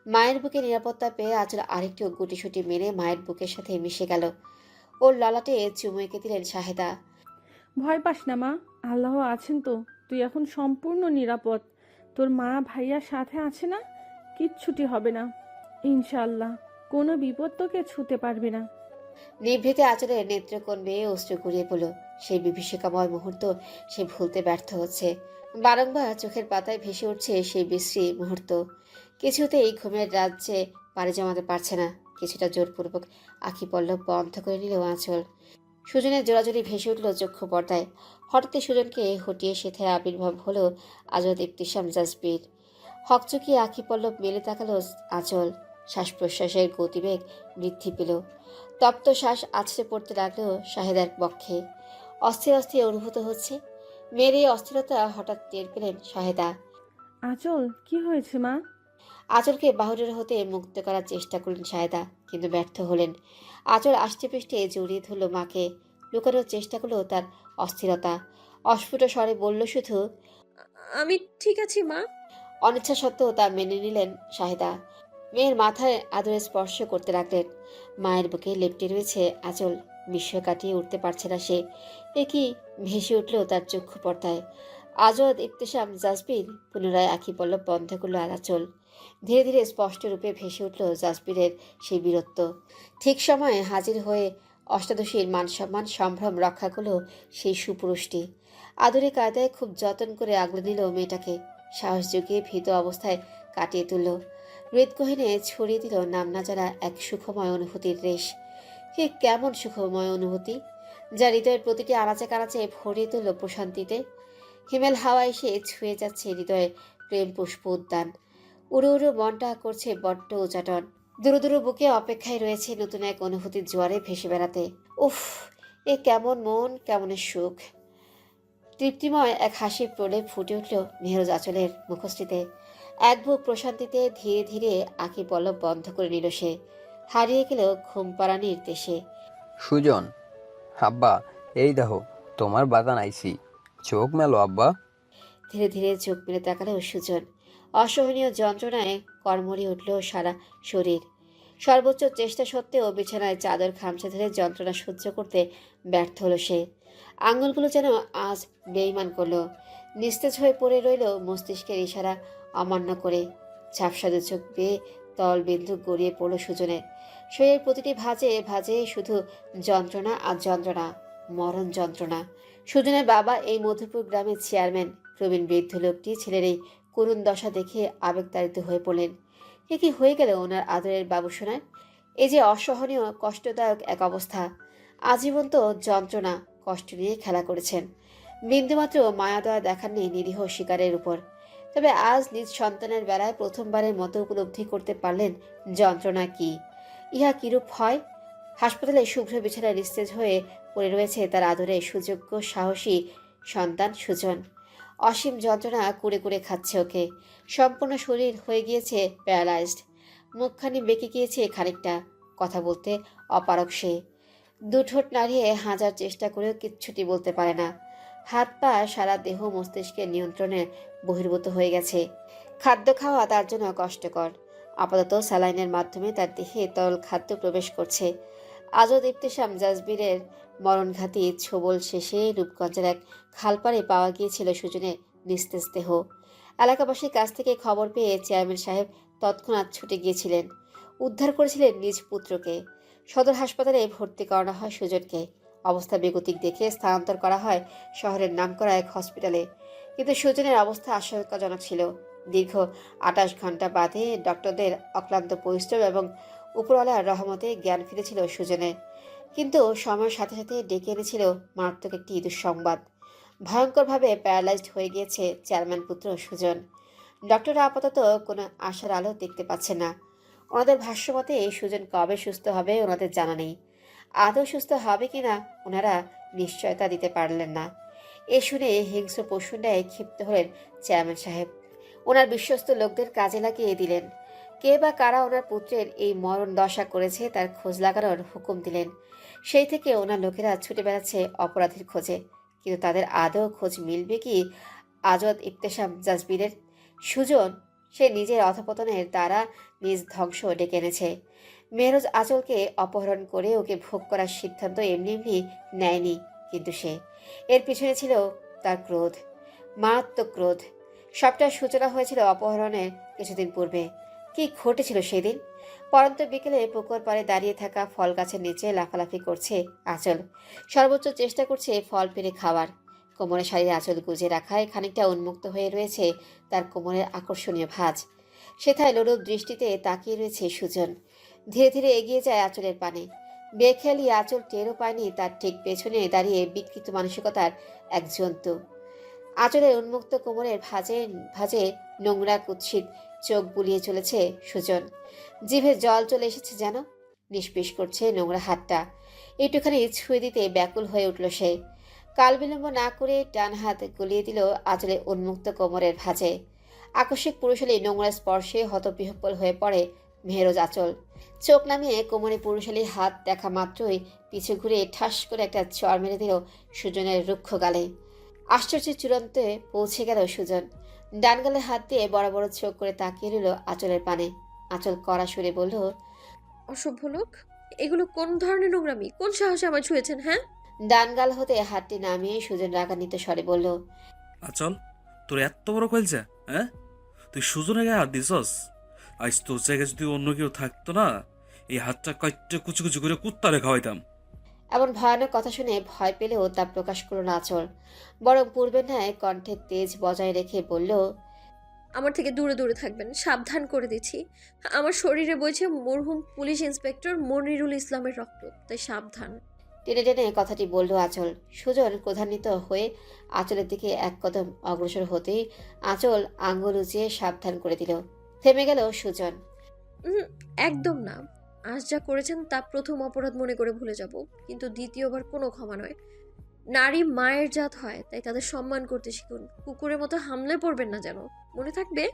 মায়ের বুকে নিরাপত্তা পেয়ে আঁচল আরেকটু গুটিসুটি মেরে মায়ের বুকের সাথে মিশে গেল। ওর ললাটে চুমু এঁকে দিলেন শাহেদা। ভয় পাস না মা, আল্লাহ আছেন তো, তুই এখন সম্পূর্ণ নিরাপদ। তোর মা ভাইয়া সাথে আছে না, কিচ্ছুটি হবে না ইনশাআল্লাহ। কোনো বিপদ তোকে ছুঁতে পারবে না। নিভৃতে আঁচলের নেত্রকোণ বেয়ে অশ্রু গড়িয়ে পড়ল। সেই বিভীষিকাময় মুহূর্ত সে ভুলতে ব্যর্থ হচ্ছে। বারংবার চোখের পাতায় ভেসে উঠছে সেই বিশ্রী মুহূর্ত। কিছুতেই ঘুমের রাজ্যে পাড়ি জমাতে পারছে না। কিছুটা জোরপূর্বক আখি পল্লব বন্ধ করে নিল আঁচল। সুজনের জোড়াজোড়ি ভেসে উঠল চক্ষু পর্দায়। হঠাৎই সুজনকে হটিয়ে সেথে আবির্ভাব হলো আজওয়াদ ইবতিসাম জাসপ্রীত। হকচকিয়ে আখি পল্লব মেলে তাকালো আঁচল। শ্বাস প্রশ্বাসের গতিবেগ বৃদ্ধি পেল। তপ্ত শ্বাস আছড়ে পড়তে লাগলো শাহেদার বক্ষে। অস্থির অস্থির অনুভূত হচ্ছে। মেয়ের এই অস্থিরতা হঠাৎ টের পেলেন শাহেদা। আঁচল, কি হয়েছে মা? আঁচলকে বাহুডোর হতে মুক্ত করার চেষ্টা করলেন শাহেদা, কিন্তু ব্যর্থ হলেন। আঁচল আষ্টে পৃষ্ঠে জড়িয়ে ধরল মাকে, লুকানোর চেষ্টা করলো তার অস্থিরতা। অস্ফুট স্বরে বলল শুধু, আমি ঠিক আছি মা। অনিচ্ছা সত্ত্বেও তা মেনে নিলেন শাহেদা। মেয়ের মাথায় আদরে স্পর্শ করতে লাগলেন। মায়ের বুকে লেপ্টে রয়েছে আঁচল, বিস্ময় কাটিয়ে উঠতে পারছে না সে। এ কি ভেসে উঠল তার চক্ষু পর্দায়। আজওয়াদ ইবতিসাম জাসপ্রীত পুনরায় আখি পল্লব বন্ধ করল আঁচল। ধীরে ধীরে স্পষ্ট রূপে ভেসে উঠল জাসপ্রীতের সেই বীরত্ব। ঠিক সময়ে হাজির হয়ে অষ্টাদশীর মান সম্মান সম্ভ্রম রক্ষা করল সেই সুপুরুষটি। আদরে কায়দায় খুব যত্ন করে আগলে নিল মেয়েটাকে। সাহস জুগিয়ে ভীত অবস্থায় কাটিয়ে তুলল। হৃদগহীনে ছড়িয়ে দিল নাম না জানা এক সুখময় অনুভূতির রেশ। কি কেমন সুখময় অনুভূতি, যা হৃদয়ের প্রতিটি আনাচে কানাচে ভরিয়ে তুলল প্রশান্তিতে। হিমেল হাওয়া এসে ছুঁয়ে যাচ্ছে হৃদয়ে প্রেম পুষ্প উদ্যান। উড়ো উড়ো মনটা করছে বড্ড উচাটন। দূর দূর বুকে অপেক্ষায় রয়েছে নতুন এক অনুভূতির জোয়ারে ভেসে বেড়াতে। উফ, এ কেমন মন, কেমনের সুখ! তৃপ্তিময় এক হাসি প্রলেপ ফুটে উঠল মেহরোজ আঁচলের মুখশ্রীতে। এক বুক প্রশান্তিতে ধীরে ধীরে আঁকি পল্লব বন্ধ করে নিল সে। হারিয়ে গেল ঘুম পাড়ানির দেশে। সুজন, আব্বা, এই দেখো তোমার বাগান আইছি। চোখ মেলো আব্বা। ধীরে ধীরে চোখ মেলে তাকালো সুজন। অসহনীয় যন্ত্রণায় কর্মরে উঠল সারা শরীর। সর্বোচ্চ চেষ্টা সত্ত্বেও বিছানায় চাদর খামচে ধরে যন্ত্রণা সহ্য করতে ব্যর্থ হলো সে। আঙুলগুলো যেন আজ বেইমান করলো। নিস্তেজ হয়ে পড়ে রইল মস্তিষ্কের ইশারা অমান্য করে। ঝাপসা দু চোখ বেয়ে তলবিন্দু গড়িয়ে পড়ল সুজনের। শরীরের প্রতিটি ভাঁজে ভাঁজে শুধু যন্ত্রণা আর যন্ত্রণা, মরণ যন্ত্রণা। সুজনের বাবা এই মধুপুর গ্রামের চেয়ারম্যান। প্রবীণ বৃদ্ধ লোকটি ছেলের এই করুণ দশা দেখে আবেগতাড়িত হয়ে পড়লেন। কি হয়ে গেল ওনার আদরের বাবুসোনার? এই যে অসহনীয় কষ্টদায়ক এক অবস্থা। আজীবন তো যন্ত্রণা কষ্ট নিয়ে খেলা করেছেন, বিন্দুমাত্র মায়া দয়া দেখাননি নিরীহ শিকারের উপর। তবে আজ নিজ সন্তানের বেলায় প্রথমবারের মতো উপলব্ধি করতে পারলেন যন্ত্রণা কি, ইহা কিরূপ হয়। হাসপাতালে শুভ্র বিছানায় নিস্তেজ হয়ে পড়ে রয়েছে তার আদরে সুযোগ্য সাহসী সন্তান সুজন। অসীম যন্ত্রণা কুড়ে কুড়ে খাচ্ছে ওকে। সম্পূর্ণ শরীর হয়ে গিয়েছে প্যারালাইজড। মুখখানি বেঁকে গিয়েছে খানিকটা। কথা বলতে অপারগ সে। দুঠোঁট নাড়িয়ে হাজার চেষ্টা করেও কিচ্ছুটি বলতে পারে না। হাত পা সারা দেহ মস্তিষ্কের নিয়ন্ত্রণের বহির্ভূত হয়ে গেছে। খাদ্য খাওয়া তার জন্য কষ্টকর। আপাতত স্যালাইনের মাধ্যমে তার দেহে তরল খাদ্য প্রবেশ করছে। আজও ইবতেসাম জাজবীরের মরণঘাতী ছোবল শেষে রূপগঞ্জের এক খালপাড়ে পাওয়া গিয়েছিল সুজনের নিস্তেজ দেহ। এলাকাবাসীর কাছ থেকে খবর পেয়ে চেয়ারম্যান সাহেব তৎক্ষণাৎ ছুটে গিয়েছিলেন। উদ্ধার করেছিলেন নিজ পুত্রকে। সদর হাসপাতালে ভর্তি করানো হয় সুজনকে। অবস্থা বেগতিক দেখে স্থানান্তর করা হয় শহরের নামকরা এক হসপিটালে। কিন্তু সুজনের অবস্থা আশঙ্কাজনক ছিল। দীর্ঘ 28 ঘন্টা বাদে ডক্টরদের অক্লান্ত পরিশ্রম এবং উপরওয়ালার রহমতে জ্ঞান ফিরেছিল সুজনের। কিন্তু সময়ের সাথে সাথে ডেকে এনেছিল মারাত্মক একটি দুঃসংবাদ। ভয়ঙ্করভাবে প্যারালাইজড হয়ে গিয়েছে চেয়ারম্যান পুত্র সুজন। ডক্টররা আপাতত কোনো আশার আলো দেখতে পাচ্ছে না। ওনাদের ভাষ্যমতে সুজন কবে সুস্থ হবে ওনাদের জানা নেই। আদৌ সুস্থ হবে কিনা ওনারা নিশ্চয়তা দিতে পারলেন না। এ শুনে হিংস্র পশুর ন্যায় ক্ষিপ্ত হলেন চেয়ারম্যান সাহেব। ওনার বিশ্বস্ত লোকদের কাজে লাগিয়ে দিলেন। কে বা কারা ওনার পুত্রের এই মরণ দশা করেছে তার খোঁজ লাগানোর হুকুম দিলেন। সেই থেকে ওনার লোকেরা ছুটে বেড়াচ্ছে অপরাধীর খোঁজে। কিন্তু তাদের আদৌ খোঁজ মিলবে কি আজদ ইবতেসাম জাজবীরের? সুজন সে নিজের অধপতনের দ্বারা নিজ ধ্বংস ডেকে এনেছে। মেহরোজ আঁচলকে অপহরণ করে ওকে ভোগ করার সিদ্ধান্ত এমনি এমনি নেয়নি। কিন্তু সে এর পিছনে ছিল তার ক্রোধ, মারাত্মক ক্রোধ। সবটা সূচনা হয়েছিল অপহরণের কিছুদিন পূর্বে। কি ঘটেছিল সেদিন? পরন্ত বিকেলে পুকুর পাড়ে দাঁড়িয়ে থাকা ফল গাছের নিচে লাফালাফি করছে আঁচল। সর্বোচ্চ চেষ্টা করছে ফল পেরে খাওয়ার। কোমরে শাড়ির আঁচল গুজে রাখায় খানিকটা উন্মুক্ত হয়ে রয়েছে তার কোমরের আকর্ষণীয় ভাঁজ। সেথায় লোলুপ দৃষ্টিতে তাকিয়ে রয়েছে সুজন। ধীরে ধীরে এগিয়ে যায় আঁচলের পানে। বেখেয়ালি আঁচল টেরও পায়নি তার ঠিক পেছনে দাঁড়িয়ে বিকৃত মানসিকতার এক জন্তু। আঁচলের উন্মুক্ত কোমরের ভাঁজে ভাঁজে নোংরা কুৎসিত চোখ বুলিয়ে চলেছে সুজন। জিভে জল চলে এসেছে যেন। নিষ্পিস করছে নোংরা হাতটা। একটুখানি ছুঁয়ে দিতে ব্যাকুল হয়ে উঠল সে। কাল বিলম্ব না করে ডান হাত গলিয়ে দিল আঁচলের উন্মুক্ত কোমরের ভাঁজে। আকস্মিক পুরুষালী নোংরা স্পর্শে হতবিহ্বল হয়ে পড়ে মেহরোজ আঁচল। চোখ নামিয়ে কোমরে পুরুষালী হাত দেখা মাত্রই পিছু ঘুরে ঠাস করে একটা চড় মেরে দিল সুজনের রুক্ষ গালে। আশ্চর্যের চূড়ান্তে পৌঁছে গেল সুজন। ডান গালে হাত দিয়ে বড় বড় চোখ করে তাকিয়ে রইল আঁচলের পানে। আঁচল কড়া সুরে বলল, অসভ্য লোক, এগুলো কোন ধরনের নোংরামি? কোন সাহসে আমায় ছুঁয়েছেন? হ্যাঁ, ডান গাল হতে হাতটি নামিয়ে সুজন রাগান্বিত স্বরে বলল, আচল, তোর এত বড় কলজা, হ্যাঁ? তুই সুজনের গায়ে হাত দিছস? আজ তোর জায়গায় যদি অন্য কেউ থাকতো না, এই হাতটা কয়েকটা কুচু কুচু করে কুত্তারে খাওয়াইতাম। এমন ভয়ানক কথা শুনে ভয় পেলেও তা প্রকাশ করল না আঁচল। বরং পূর্বের ন্যায় কণ্ঠের তেজ বজায় রেখে বলল, আমার থেকে দূরে দূরে থাকবেন, সাবধান করে দিচ্ছি। আমার শরীরে বইছে মরহুম পুলিশ ইন্সপেক্টর মনিরুল ইসলামের রক্ত, তাই সাবধান। টেনে টেনে কথাটি বলল আঁচল। সুজন ক্রোধান্বিত হয়ে আঁচলের দিকে এক কদম অগ্রসর হতেই আঁচল আঙ্গুল উঁচিয়ে সাবধান করে দিল। থেমে গেল সুজন। একদম না। আজ যা করেছেন তা প্রথম অপরাধ মনে করে ভুলে যাব, কিন্তু দ্বিতীয়বার কোনো ক্ষমা নয়। নারী মায়ের জাত হয়, তাই তাদের সম্মান করতে শিখুন। কুকুরের মতো হামলে পড়বেন না যেন, মনে থাকবে?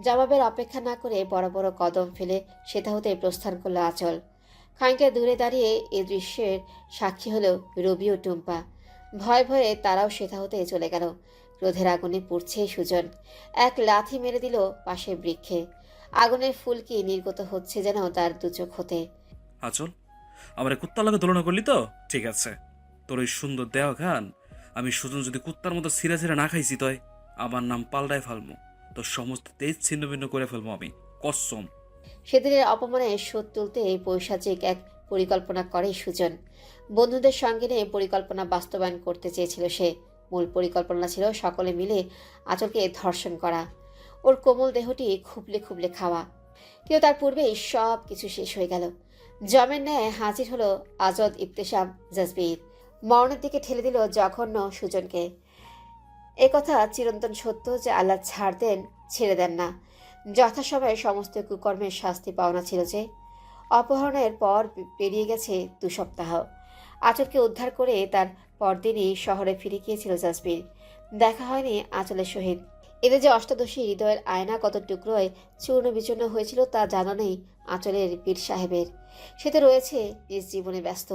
জবাবের অপেক্ষা না করে বড় বড় কদম ফেলে সেটা হতে প্রস্থান করল আঁচল। খানিকটা দূরে দাঁড়িয়ে এ দৃশ্যের সাক্ষী হলো রবি ও টুম্পা। ভয়ে ভয়ে তারাও সেথা হতে চলে গেল। ক্রোধের আগুনে পুড়ছে সুজন। এক লাথি মেরে দিল পাশের বৃক্ষে। আগুনের ফুলকি নির্গত হচ্ছে যেন তার দু চোখ হতে। আচল, আমার কুত্তার লগে তুলনা করলি তো ঠিক আছে। তোর ওই সুন্দর দেহ খান আমি সুজন যদি কুত্তার মতো ছিঁড়া ছিঁড়া না খাইছি তয় আমার নাম পাল্টায় ফেলমু, তোর সমস্ত তেজ ছিন্ন ভিন্ন করে ফেলবো আমি, কসম। সেদিনের অপমানে শোধ তুলতে পৈশাচিক এক পরিকল্পনা করে সুজন। বন্ধুদের সঙ্গে নিয়ে পরিকল্পনা বাস্তবায়ন করতে চেয়েছিল সে। মূল পরিকল্পনা ছিল সকলে মিলে আঁচলকে ধর্ষণ করা, ওর কোমল দেহটি খুবলে খুবলে খাওয়া। কিন্তু তার পূর্বেই সব কিছু শেষ হয়ে গেল। জমের ন্যায় হাজির হলো আজদ, ইবতেসাম, জাজবির। মরণের দিকে ঠেলে দিল জঘন্য সুজনকে। একথা চিরন্তন সত্য যে আল্লাহ ছাড় দেন, ছেড়ে দেন না। যথাসময়ে সমস্ত কুকর্মের শাস্তি পাওনা ছিল যে। অপহরণের পর পেরিয়ে গেছে 2 সপ্তাহ। আঁচলকে উদ্ধার করে তার পরদিনই শহরে ফিরে গিয়েছিল জাসবির। দেখা হয়নি আঁচলের সহিত। এদের যে অষ্টাদশী হৃদয়ের আয়না কত টুকরোয় চূর্ণ বিচূর্ণ হয়েছিল তা জানা নেই আঁচলের পীর সাহেবের। সে তো রয়েছে নিজ জীবনে ব্যস্ত।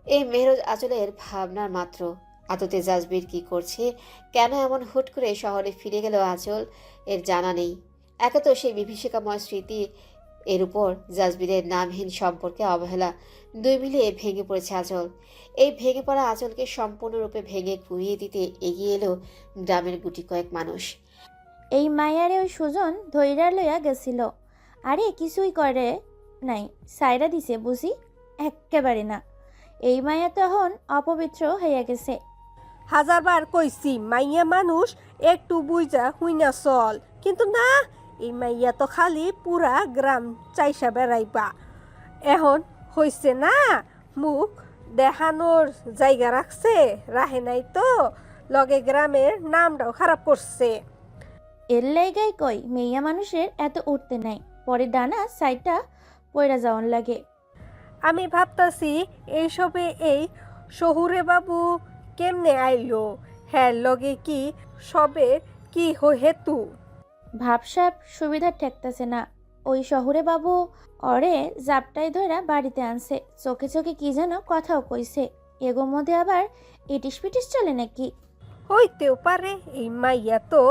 এই মেহরোজ আঁচলের ভাবনার মাত্র। আদতে জাসবির কি করছে, কেন এমন হুট করে শহরে ফিরে গেল আঁচল, এর জানা নেই। একে তো সেই বিভীষিকাময় স্মৃতি, এর উপর জাসবিরের নামহীন সম্পর্কে অবহেলা, দুই মিলিয়ে ভেঙে পড়েছে আঁচল। এই ভেঙে পড়া আঁচলকে সম্পূর্ণরূপে ভেঙে ঘুরিয়ে দিতে এগিয়ে এলো গ্রামের গুটি কয়েক মানুষ। এই মায়ারে ওই সুজন ধৈর্যা লইয়া গেছিল। আরে কিছুই করে নাই, সাইরা দিছে বুঝি? এক্কেবারে না, এই মায়া তখন অপবিত্র হইয়া গেছে। 1000 বার কইছি মাইয়া মানুষ একটু বুঝা হুইনা চল, কিন্তু না, এই মাইয়া তো খালি পুরা গ্রাম চাইসা বেড়াইবা। এখন হইছে না, মুখ দেখানোর জায়গা রাখছে, রাহে নাই তো লগে গ্রামের নামটাও খারাপ করছে। এর লাইগাই কই মেয়া মানুষের এত উঠতে নাই, পরে ডানা সাইডটা পয়রা যাওয়ার লাগে। আমি ভাবতাছি এইসবে এই শহুরে বাবু কেমনে আইলো, হ্যাঁ লগে কি সবে কি হেতু? ভাবসাব সুবিধা ঠেকতেছে না। ওই শহরে বাবু অরে জাপটাই ধরা বাড়িতে আনছে, চোখে চোখে কি যেন কথাও কইছে। এগো মধ্যে আবার ইটিস পিটিস চলে নাকি? হইতেও পারে। এই মাইয়া তো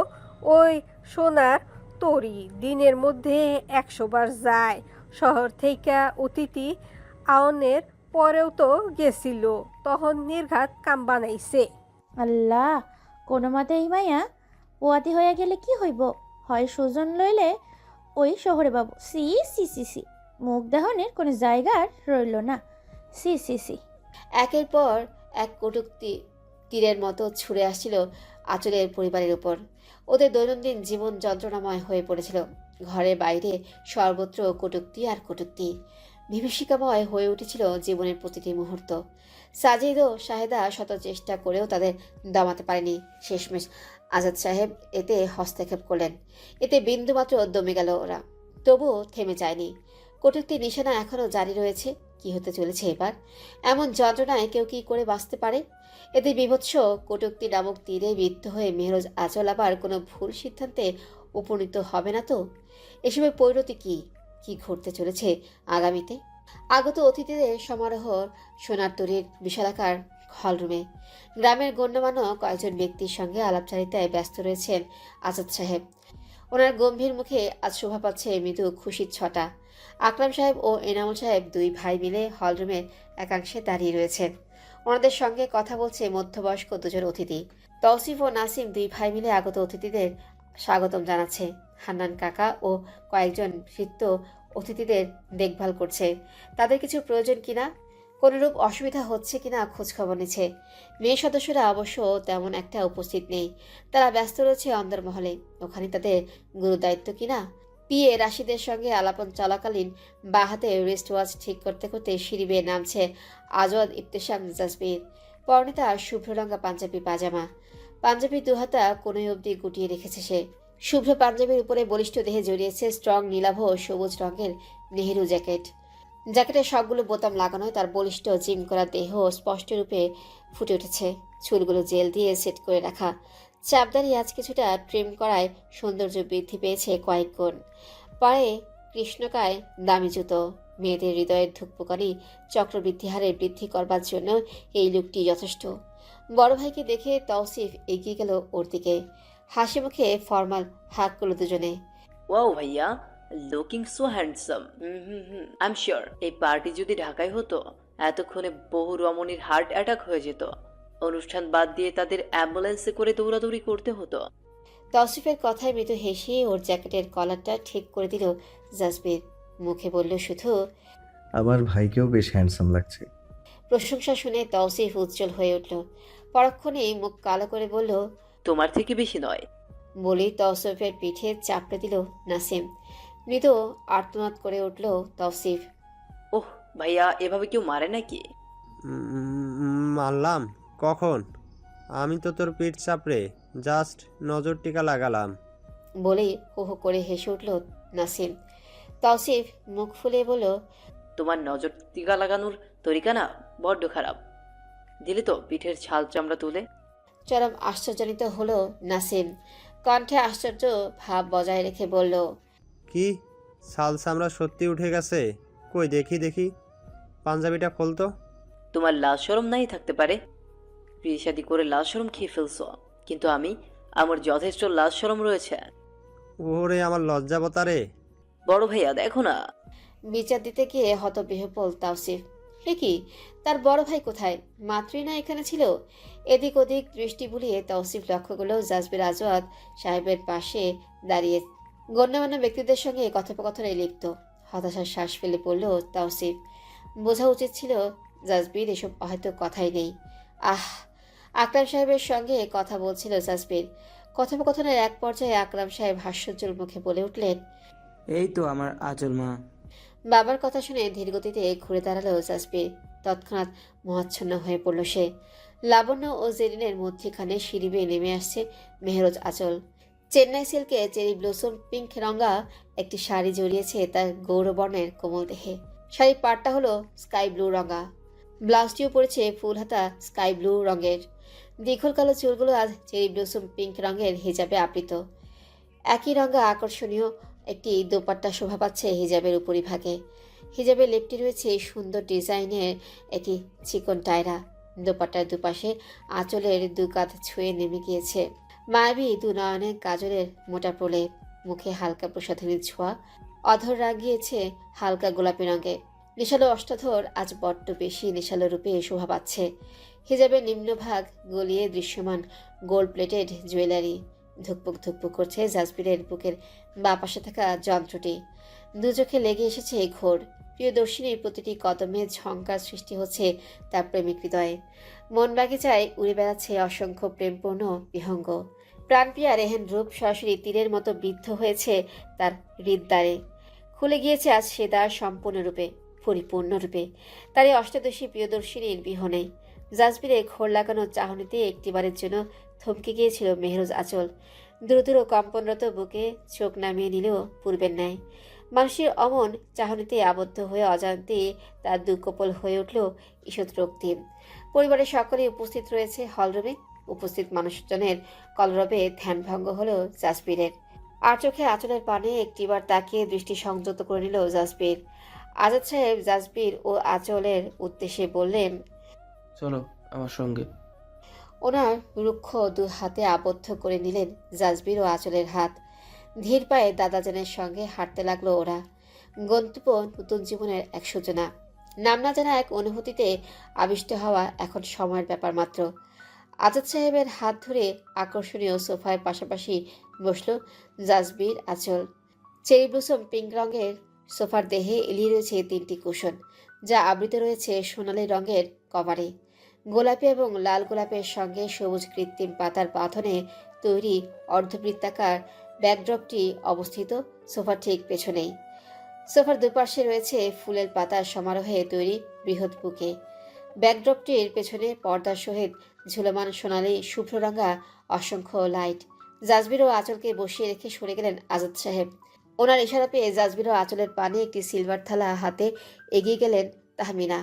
ওই সোনার তরি, দিনের মধ্যে 100 বার যায়। শহর থেকে অতিথি আওনের পরেও তো গেছিল, তখন নির্ঘাত কাম বানাইছে। আল্লাহ, কোনো মতে এই মাইয়া পোয়াতি হইয়া গেলে কি হইব? হয় সুজন লইলে ওই শহরে বাবু। সি সি সি সি, মুখ দেহনের কোনো জায়গা আর রইল না। সি সি সি। একের পর এক কটূক্তি তীরের মতো ছুঁড়ে আসছিল আঁচলের পরিবারের উপর। ওদের দৈনন্দিন জীবন যন্ত্রণাময় হয়ে পড়েছিল। ঘরে বাইরে সর্বত্র কটূক্তি আর কটূক্তি। বিভীষিকাময় হয়ে উঠেছিল জীবনের প্রতিটি মুহূর্ত। সাজিদ ও শাহেদা শত চেষ্টা করেও তাদের দমাতে পারেনি। শেষমেশ আজাদ সাহেব এতে হস্তক্ষেপ করলেন। এতে বিন্দুমাত্র দমে গেল ওরা, তবুও থেমে যায়নি। কটূক্তির নিশানা এখনও জারি রয়েছে। কি হতে চলেছে এবার? এমন যন্ত্রণায় কেউ কি করে বাঁচতে পারে? এতে বিভৎস কটূক্তি নামক তীরে বিদ্ধ হয়ে মেহরোজ আঁচল আবার কোনো ভুল সিদ্ধান্তে উপনীত হবে না তো? এসবের পরিণতি কি কি ঘটতে চলেছে আগামীতে? আগত অতিথিদের সমারোহ সোনার তরীর বিশালাকার হলরুমে। গ্রামের গণ্যমান্য কয়েকজন ব্যক্তির সঙ্গে আলাপচারিতায় ব্যস্ত রয়েছেন আজাদ সাহেব। ওনার গম্ভীর মুখে আজ শোভা পাচ্ছে মৃদু খুশির ছটা। আকরাম সাহেব ও এনামুল সাহেব 2 ভাই মিলে হলরুমের একাংশে দাঁড়িয়ে রয়েছেন। ওনাদের সঙ্গে কথা বলছে মধ্যবয়স্ক 2 জন অতিথি। তৌসিফ ও নাসিম 2 ভাই মিলে আগত অতিথিদের স্বাগতম জানাচ্ছে। হান্নান কাকা ও কয়েকজন ভৃত্য অতিথিদের দেখভাল করছে। তাদের কিছু প্রয়োজন কিনা, কোনরূপ অসুবিধা হচ্ছে কিনা খোঁজখবর নিচ্ছে। মেয়ে সদস্যরা অবশ্য তেমন একটা উপস্থিত নেই। তারা ব্যস্ত রয়েছে অন্দরমহলে। ওখানে তাদের গুরুদায়িত্ব কিনা। পিএ রাশিদের সঙ্গে আলাপন চলাকালীন বাঁ হাতে রিস্ট ওয়াচ ঠিক করতে করতে সিঁড়ি বেয়ে নামছে আজওয়াদ, ইবতেসাম, জাসবির। পরনে তার শুভ্র রঙা পাঞ্জাবি পাজামা। পাঞ্জাবি 2 হাতা কোনোই অবধি গুটিয়ে রেখেছে সে। শুভ্র পাঞ্জাবির উপরে বলিষ্ঠ দেহে জড়িয়েছে স্ট্রং নীলাভ ও সবুজ রঙের নেহেরু জ্যাকেট। জ্যাকেটের সবগুলো বোতাম লাগানোয় তার বলিষ্ঠ জিম করা দেহ স্পষ্ট রূপে ফুটে উঠেছে। চুলগুলো জেল দিয়ে সেট করে রাখা। চাপদারি আজ কিছুটা ট্রিম করায় সৌন্দর্য বৃদ্ধি পেয়েছে কয়েক গুণ। পায়ে কৃষ্ণকায় দামি জুতো। মেয়েদের হৃদয়ের ধুকপুকানি চক্রবৃদ্ধি হারে বৃদ্ধি করবার জন্য এই লুকটি যথেষ্ট। বড় ভাইকে দেখে তৌসিফ এগিয়ে গেল ওর দিকে। হাসি মুখে ফর্মাল হাঁক করল দুজনে। ওয়াও ভাইয়া, looking so handsome. I am sure এই পার্টি যদি ঢাকায় হতো এতক্ষণে বহু রমণীর হার্ট অ্যাটাক হয়ে যেত। অনুষ্ঠান বাদ দিয়ে তাদের অ্যাম্বুলেন্সে করে দৌড়াদৌড়ি করতে হতো। তৌসিফের কথায় মৃদু হেসে ওর জ্যাকেটের কলারটা ঠিক করে দিল জাসবির। মুখে বলল শুধু, আমার ভাইকেও বেশ হ্যান্ডসাম লাগছে। প্রশংসা শুনে তৌসিফ উজ্জ্বল হয়ে উঠল। পরক্ষণেই মুখ কালো করে বলল, তোমার থেকে বেশি নয়। বলেই তৌসিফের পিঠে চাপড়ে দিল নাসিম। মৃদু আর্তনাদ করে উঠল তৌসিফ। ওহ ভাইয়া, এভাবে কেউ মারে নাকি? মারলাম কখন? আমি তো তোর পিঠ চাপড়ে জাস্ট নজর টিকা লাগালাম। বলেই হো হো করে হেসে উঠল নাসিম। তৌসিফ মুখ ফুলে বলল, তোমার নজর টিকা লাগানোর তরিকা না বড্ড খারাপ। দিলে তো পিঠের ছাল চামড়া তুলে। চরম আশ্চর্যান্বিত হলো নাসিম। কণ্ঠে আশ্চর্য ভাব বজায় রেখে বলল, কি ছাল চামড়া সত্যি উঠে গেছে? কই দেখি দেখি, পাঞ্জাবিটা খোলতো। তোমার লাজ শরম নাই থাকতে পারে, বিয়ে শাদি করে লাজ শরম খেয়ে ফেলছো, কিন্তু আমার যথেষ্ট লাজ শরম রয়েছে। ওরে আমার লজ্জাবতারে। বড় ভাইয়া দেখো না। বিচার দিতে গিয়ে হতবিহ্বল তৌসিফ। হে কি, তার বড় ভাই কোথায়? মাত্রই না এখানে ছিল। এদিক ওদিক দৃষ্টি বুলিয়ে তৌসিফ লক্ষ্য করল জাসবির আজওয়াদ সাহেবের পাশে দাঁড়িয়ে গণ্যমান্য ব্যক্তিদের সঙ্গে কথোপকথনে লিপ্ত। হতাশার শ্বাস ফেলে পড়ল তৌসিফ। বোঝা উচিত ছিল জাসবির এসব হয়তো কথাই নেই। আকরাম সাহেবের সঙ্গে কথা বলছিল জাসবির। কথোপকথনের এক পর্যায়ে আকরাম সাহেব হাস্যোজ্জ্বল মুখে বলে উঠলেন, এই তো আমার আঁচল মা। বাবার কথা শুনে ধীরগতিতে ঘুরে দাঁড়ালো জাসবির। তৎক্ষণাৎ মোহাচ্ছন্ন হয়ে পড়ল সে। লাবণ্য ও জেরিনের মধ্যখানে সিঁড়ি বেয়ে নেমে আসছে মেহরোজ আঁচল। চেন্নাই সিল্কে চেরি ব্লসম পিঙ্ক রঙা একটি শাড়ি জড়িয়েছে তার গৌরবর্ণের কোমল দেহে। শাড়ির পাড়টা হলো স্কাই ব্লু রঙা, ব্লাউজটিও পড়েছে ফুল হাতা স্কাই ব্লু রঙের। দীঘল কালো চুলগুলো আজ চেরি ব্লসম পিঙ্ক রঙের হিজাবে আবৃত। একই রঙা আকর্ষণীয় একটি দোপাট্টা শোভা পাচ্ছে হিজাবের উপরিভাগে। হিজাবের লেপটি রয়েছে সুন্দর ডিজাইনের একটি চিকন টায়রা। দোপাট্টার দুপাশে আঁচলের দু কাঁধ ছুঁয়ে নেমে গিয়েছে মায়াবী দু নয়নে কাজলের মোটা প্রলেপ। মুখে হালকা প্রসাধনীর ছোঁয়া, অধর রাগিয়েছে হালকা গোলাপি রঙে। নেশালো অষ্টাধর আজ বড্ড বেশি নেশালো রূপে শোভা পাচ্ছে। হিজাবের নিম্নভাগ গলিয়ে দৃশ্যমান গোল্ড প্লেটেড জুয়েলারি। ধুকপুক ধুকপুক করছে জাসবিরের বুকের বাঁ পাশে থাকা যন্ত্রটি। দু চোখে লেগে এসেছে ঘোর। প্রিয়দর্শিনীর প্রতিটি কদমে ঝঙ্কার সৃষ্টি হচ্ছে তার প্রেমিক হৃদয়ে। মন বাগিচায় উড়ে বেড়াচ্ছে অসংখ্য প্রেমপূর্ণ বিহঙ্গ। প্রাণপ্রিয়া রেহেন রূপ সরাসরি তীরের মতো বিদ্ধ হয়েছে তার হৃদ্বারে। খুলে গিয়েছে আজ সে দ্বার সম্পূর্ণরূপে, পরিপূর্ণরূপে। তার এই অষ্টাদশী প্রিয়দর্শিনীর বিহনে জাসবিরে ঘোর লাগানো চাহনিতে একটিবারের জন্য থমকে গিয়েছিল মেহরোজ আঁচল। দ্রুত কম্পনরত বুকে চোখ নামিয়ে নিল পূর্বের ন্যায়। মানুষের অমন চাহনিতে আবদ্ধ হয়ে অজান্তে তার দুকপল হয়ে উঠল ঈষৎ রক্তিম। পরিবারের সকলে উপস্থিত রয়েছে হলরুমে। উপস্থিত মানুষজনের কলরবে ধ্যানভঙ্গ হলো জাসবিরের। আর চোখে আঁচলের পানে একটিবার তাকিয়ে দৃষ্টি সংযত করে নিল জাসবির। আজাদ সাহেব জাসবির ও আঁচলের উদ্দেশ্যে বললেন, চলো আমার সঙ্গে। ওনার রুক্ষ দু হাতে আবদ্ধ করে নিলেন জাসবির ও আঁচলের হাত। ধীর পায়ে দাদাজানের সঙ্গে হাঁটতে লাগলো ওরা। গন্তব্য নতুন জীবনের এক সূচনা। নাম না জানা এক অনুভূতিতে আবিষ্ট হওয়া এখন সময়ের ব্যাপার মাত্র। আজাদ সাহেবের হাত ধরে আকর্ষণীয় সোফায় পাশাপাশি বসল জাসবির আঁচল। চেরি ব্লসম পিঙ্ক রঙের সোফার দেহে এলিয়ে রয়েছে 3টি কুশন, যা আবৃত রয়েছে সোনালি রঙের কভারে। গোলাপি এবং লাল গোলাপের সঙ্গে সবুজ কৃত্রিম পাতার বাঁধনে তৈরি অর্ধবৃত্তাকার ব্যাকড্রপটি অবস্থিত সোফার ঠিক পেছনেই। সোফার দুপাশে রয়েছে ফুলের পাতার সমারোহে তৈরি বৃহৎ বুকে। ব্যাকড্রপটির পেছনে পর্দার সহিত ঝুলমান সোনালি শুভ্ররঙা অসংখ্য লাইট। জাসবির ও আঁচলকে বসিয়ে রেখে সরে গেলেন আজাদ সাহেব। ওনার ইশারা পেয়ে জাসবির ও আঁচলের পানে একটি সিলভার থালা হাতে এগিয়ে গেলেন তাহমিনা।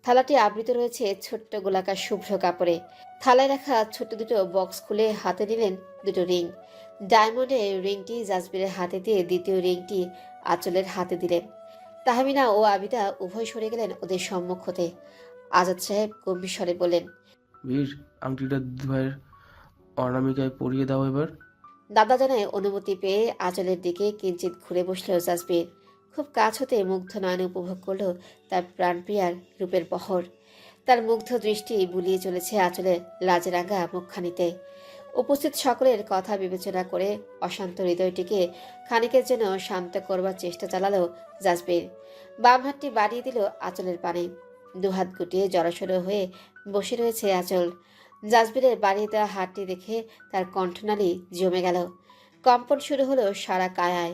থালাটি আবৃত রয়েছে ছোট্ট গোলাকার শুভ্র কাপড়ে। থালায় রাখা ছোট্ট দুটো বক্স খুলে হাতে নিলেন দুটো রিং। ডায়মন্ডের রিংটি জাসবিরের হাতে দিয়ে দ্বিতীয় রিংটি আঁচলের হাতে দিলেন। তাহমিনা ও আবিদা উভয় সরে গেলেন ওদের সম্মুখ হতে। আজাদ সাহেব গম্ভীর স্বরে বললেন, বীর, আংটিটা ভাইয়ের অনামিকায় পরিয়ে দাও এবার। দাদা জানায় অনুমতি পেয়ে আঁচলের দিকে কিঞ্চিত ঘুরে বসল জাসবির। খুব কাছ হতে মুগ্ধ নয়নে উপভোগ করলো তার প্রাণপ্রিয়ার রূপের বহর। তার মুগ্ধ দৃষ্টি বুলিয়ে চলেছে আঁচলের লাজরাঙা মুখখানিতে। উপস্থিত সকলের কথা বিবেচনা করে অশান্ত হৃদয়টিকে খানিকের জন্য শান্ত করবার চেষ্টা চালালো জাসবির। বাম হাতটি বাড়িয়ে দিল আঁচলের পানে। দুহাত গুটিয়ে জড়সড় হয়ে বসে রয়েছে আঁচল। জাসবিরের বাড়িয়ে দেওয়া হাতটি দেখে তার কণ্ঠনালী জমে গেল। কম্পন শুরু হলো সারা কায়ায়,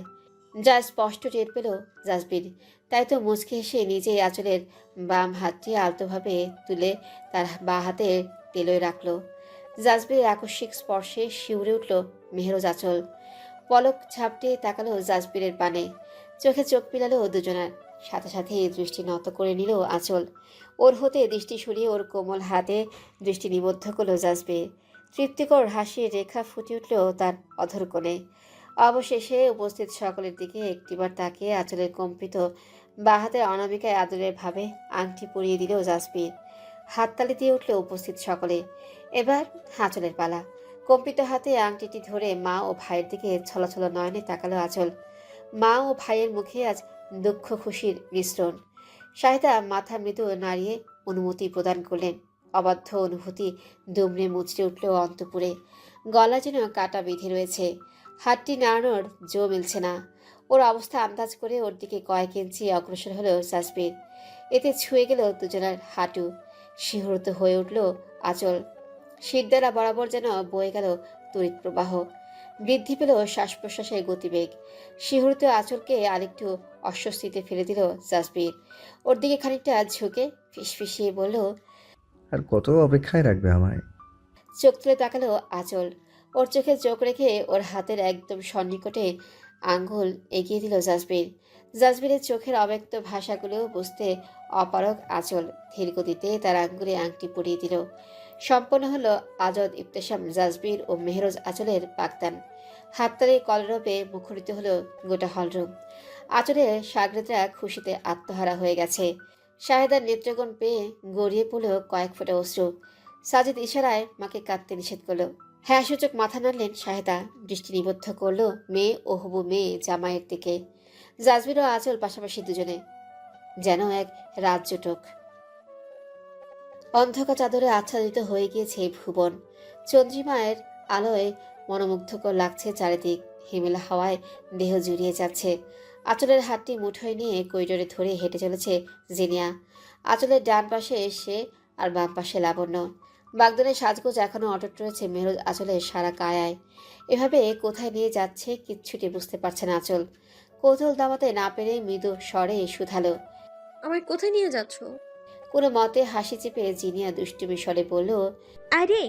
যা স্পষ্ট টের পেল জাসবির। তাই তো মুচকি হেসে নিজেই আঁচলের বাম হাতটি আলতোভাবে তুলে তার বা হাতে তেলোয় রাখল। জাসবিরের আকস্মিক স্পর্শে শিউরে উঠল মেহরোজ আঁচল। পলক ঝাপটে তাকালো জাসবিরের পানে। চোখে চোখ মিলালো দুজনার। সাথে সাথে দৃষ্টি নত করে নিল আঁচল। ওর হতে দৃষ্টি সরিয়ে ওর কোমল হাতে দৃষ্টি নিবদ্ধ করল জাসবির। তৃপ্তিকর হাসির রেখা ফুটে উঠল তার অধর কোণে। অবশেষে উপস্থিত সকলের দিকে একটিবার তাকিয়ে আঁচলের কম্পিত বা হাতে অনামিকায় আদরের ভাবে আংটি পরিয়ে দিল জাসবির। হাততালি দিয়ে উঠল উপস্থিত সকলে। এবার আঁচলের পালা। কম্পিত হাতে আংটিটি ধরে মা ও ভাইয়ের দিকে ছলছল নয়নে তাকালো আঁচল। মা ও ভাইয়ের মুখে আজ দুঃখ খুশির মিশ্রণ। শাহিদা মাথা মৃদু নাড়িয়ে অনুমতি প্রদান করলেন। অবাধ্য অনুভূতি দুমড়ে মুচড়ে উঠল অন্তপুরে। গলা যেন কাটা বেঁধে রয়েছে। হাতটি নাড়ানোর জো মিলছে না। ওর অবস্থা আন্দাজ করে ওর দিকে কয়েক ইঞ্চি অগ্রসর হলো জাসবির। এতে ছুঁয়ে গেল দুজনের হাঁটু। শিহরিত হয়ে উঠল আঁচল। শিরদাঁড়া বরাবর যেন বয়ে গেল তড়িৎ প্রবাহ। বৃদ্ধি পেল শ্বাস প্রশ্বাসের গতিবেগ। শিহরিত আঁচলকে আরেকটু অস্বস্তিতে ফেলে দিল জাসবির। ওর দিকে খানিকটা ঝুঁকে ফিসফিসিয়ে বলল, আর কত অপেক্ষায় রাখবে আমায়? চোখ তুলে তাকালো আঁচল। ওর চোখে চোখ রেখে ওর হাতের একদম সন্নিকটে আঙ্গুল এগিয়ে দিল জাসবির। জাসবিরের চোখের অব্যক্ত ভাষাগুলো বুঝতে অপারগ আঁচল ধীর গতিতে তার আঙ্গুলে আংটি পরিয়ে দিল। সম্পন্ন হলো আজদ ইবতেসাম জাসবির ও মেহরোজ আঁচলের পাকদান। হাততালি কলরবে মুখরিত হলো গোটা হলরুম। আঁচলের সাগরেদরা খুশিতে আত্মহারা হয়ে গেছে। শাহেদার নেত্রগণ পেয়ে গড়িয়ে পড়ল কয়েক ফোঁটা অশ্রু। সাজিদ ইশারায় মাকে কাঁদতে নিষেধ করলো। হ্যাঁ সূচক মাথা নাড়লেন শাহেদা। দৃষ্টি নিবদ্ধ করলো মেয়ে ও হবু মেয়ে জামাইয়ের দিকে। জাসবির ও আঁচল পাশাপাশি দুজনে, যেন এক রাজ্যটক। অন্ধকার চাদরে আচ্ছাদিত হয়ে গিয়েছে ভুবন। চন্দ্রিমায়ের আলোয় মনোমুগ্ধকর লাগছে চারিদিক। হিমেলা হাওয়ায় দেহ জুড়িয়ে যাচ্ছে। আঁচলের হাতটি মুঠোয় নিয়ে করিডোরে ধরে হেঁটে চলেছে জিনিয়া। আঁচলের ডান পাশে সে আর বাম পাশে লাবণ্য। বাগদানের সাজগোজ এখনো অটুট রয়েছে মেহরোজ আঁচলের সারা কায়ায়। এভাবে কোথায় নিয়ে যাচ্ছে কিচ্ছুটি বুঝতে পারছে না আঁচল। কৌতূহল দামাতে না পেরে মৃদু স্বরে শুধালো, আমায় কোথায় নিয়ে যাচ্ছ? কোনো মতে হাসি চেপে জিনিয়া দুষ্টুমি স্বরে বলল, আরে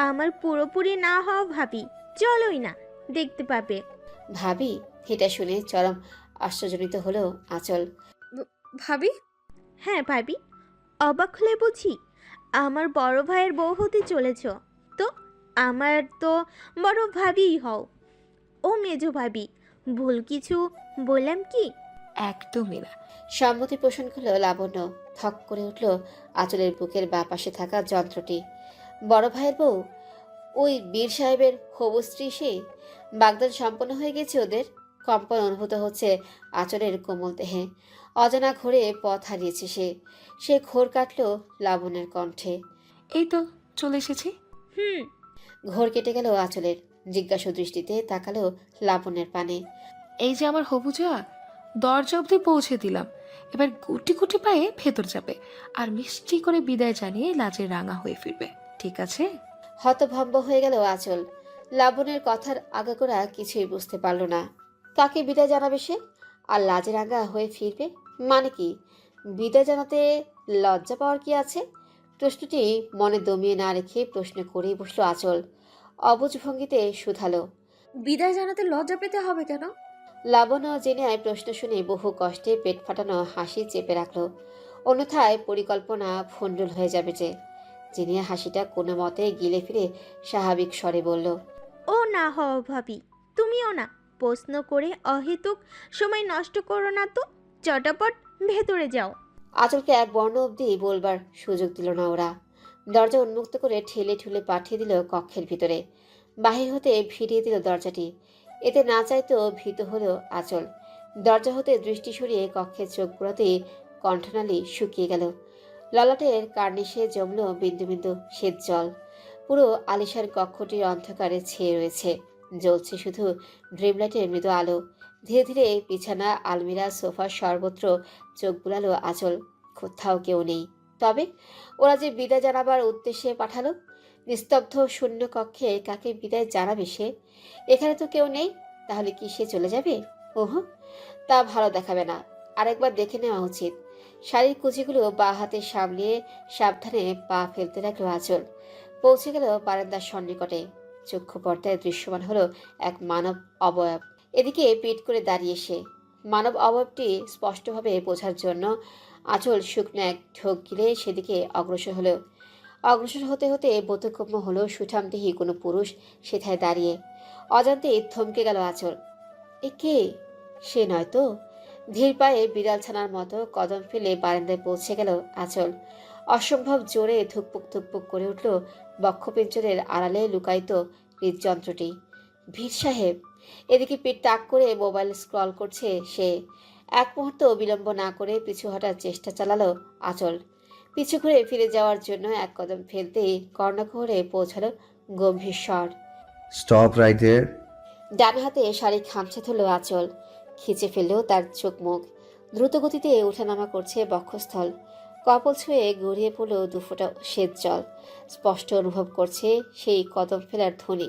আমার পুরোপুরি না হওয়া ভাবি, চলোই না, দেখতে পাবে। ভাবি? এটা শুনে চরম আশ্চর্যজনিত হলো আঁচল। ভাবি? হ্যাঁ ভাবি, অবাক হলে বুঝি আমার বড় ভাইয়ের বউ হতে চলেছ। তো আমার তো বড় ভাবিই হও। ও মেজো ভাবি, ভুল কিছু বললাম কি? একদমই না। সম্মতি পোষণ করলো লাবণ্য। থক করে উঠল আঁচলের বুকের বাঁ পাশে থাকা যন্ত্রটি। বড় ভাইয়ের বউ? ওই বীর সাহেবের হবু স্ত্রী সে? বাগদান সম্পন্ন হয়ে গেছে ওদের। কম্পন অনুভূত হচ্ছে আঁচলের কোমল দেহে। অজানা ঘোরে পথ হারিয়েছে সে। সে ঘোর কাটল লাবণ্যের কণ্ঠে। এই তো চলে এসেছি। ঘোর কেটে গেল আঁচলের। জিজ্ঞাসু দৃষ্টিতে তাকালো লাবণ্যের পানে। এই যে আমার হবু জয়া, দরজা অবধি পৌঁছে দিলাম। এবার গুটি গুটি পায়ে ভেতর যাবে আর মিষ্টি করে বিদায় জানিয়ে লাজে রাঙা হয়ে ফিরবে, ঠিক আছে? হতভম্ব হয়ে গেল আঁচল। লাবণ্যের কথার আগাগোড়া কিছুই বুঝতে পারল না। কাকে বিদায় জানাবে সে? আর লাজে রাঙা হয়ে ফিরবে মানে কি? বিদায় জানাতে লজ্জা পাওয়ার কি আছে? প্রশ্নটি মনে দমিয়ে না রেখে প্রশ্ন করেই বসলো আঁচল। অবুঝ ভঙ্গিতে শুধালো, বিদায় জানাতে লজ্জা পেতে হবে কেন? লাবণ্য জেনে প্রশ্ন শুনে বহু কষ্টে পেট ফাটানো হাসি চেপে রাখলো। অন্যথায় পরিকল্পনা ভণ্ডুল হয়ে যাবে যে। জিনিয়া হাসিটা কোনো মতে গিলে ফিরে স্বাভাবিক স্বরে বলল, ও না হওয়া ভাবি, তুমিও না। প্রশ্ন করে অহেতুক সময় নষ্ট করো না তো, চটাপট ভেতরে যাও। আঁচলকে এক বর্ণ অবধি বলবার সুযোগ দিল না ওরা। দরজা উন্মুক্ত করে ঠেলে ঠুলে পাঠিয়ে দিল কক্ষের ভিতরে। বাহির হতে ভিড়িয়ে দিল দরজাটি। এতে না চাইতেও ভীত হলো আঁচল। দরজা হতে দৃষ্টি সরিয়ে কক্ষের চোখ ঘোরাতেই কণ্ঠনালী শুকিয়ে গেল। ললাটের কার্নিশে জমল বিন্দু বিন্দু শ্বেত জল। পুরো আলিশার কক্ষটির অন্ধকারে ছেয়ে রয়েছে, জ্বলছে শুধু ড্রিমলাইটের মৃদু আলো। ধীরে ধীরে বিছানা, আলমিরা, সোফা সর্বত্র চোখ বুলালো আঁচল। কোথাও কেউ নেই। তবে ওরা যে বিদায় জানাবার উদ্দেশ্যে পাঠালো, নিস্তব্ধ শূন্য কক্ষে কাকে বিদায় জানাবে সে? এখানে তো কেউ নেই, তাহলে কি সে চলে যাবে? ওহো, তা ভালো দেখাবে না। আরেকবার দেখে নেওয়া উচিত। শাড়ির কুচিগুলো বা হাতে সামলিয়ে সাবধানে পা ফেলতে লাগলো আঁচল। পৌঁছে গেল বারান্দার সন্নিকটে। চক্ষু পর্দায় দৃশ্যমান হলো এক মানব অবয়ব। এদিকে পিঠ করে দাঁড়িয়ে সে। মানব অবয়বটি স্পষ্টভাবে বোঝার জন্য আঁচল শুকনো এক ঢোক গিলে সেদিকে অগ্রসর হলো। অগ্রসর হতে হতে বোধগম্য হলো সুঠামদেহী কোনো পুরুষ সেথায় দাঁড়িয়ে। অজান্তে থমকে গেল আঁচল। এ কে? সে নয় তো? ধীর পায়ে বিড়াল ছানার মতো কদম ফেলে বারান্দায় পৌঁছে গেল আঁচল। অসম্ভব জোরে ধুকপুক ধুকপুক করে উঠল বক্ষপিঞ্জরের আড়ালে লুকায়িত হৃদযন্ত্রটি। ভীর সাহেব! এদিকে পিঠ তাক করে মোবাইল স্ক্রল করছে সে। এক মুহূর্ত বিলম্ব না করে পিছু হটার চেষ্টা চালালো আঁচল। পিছু ঘুরে ফিরে যাওয়ার জন্য এক কদম ফেলতেই কর্ণকুহরে পৌঁছালো গম্ভীর স্বর। স্টপ রাইট দেয়ার। ডান হাতে শাড়ি খামচে ধরল আঁচল। খিচে ফেললেও তার চোখ মুখ। দ্রুত গতিতে ওঠানামা করছে বক্ষস্থল। কপল ছুঁয়ে গড়িয়ে পড়ল দুফোঁটা শ্বেত জল। স্পষ্ট অনুভব করছে সেই কদম ফেলার ধ্বনি।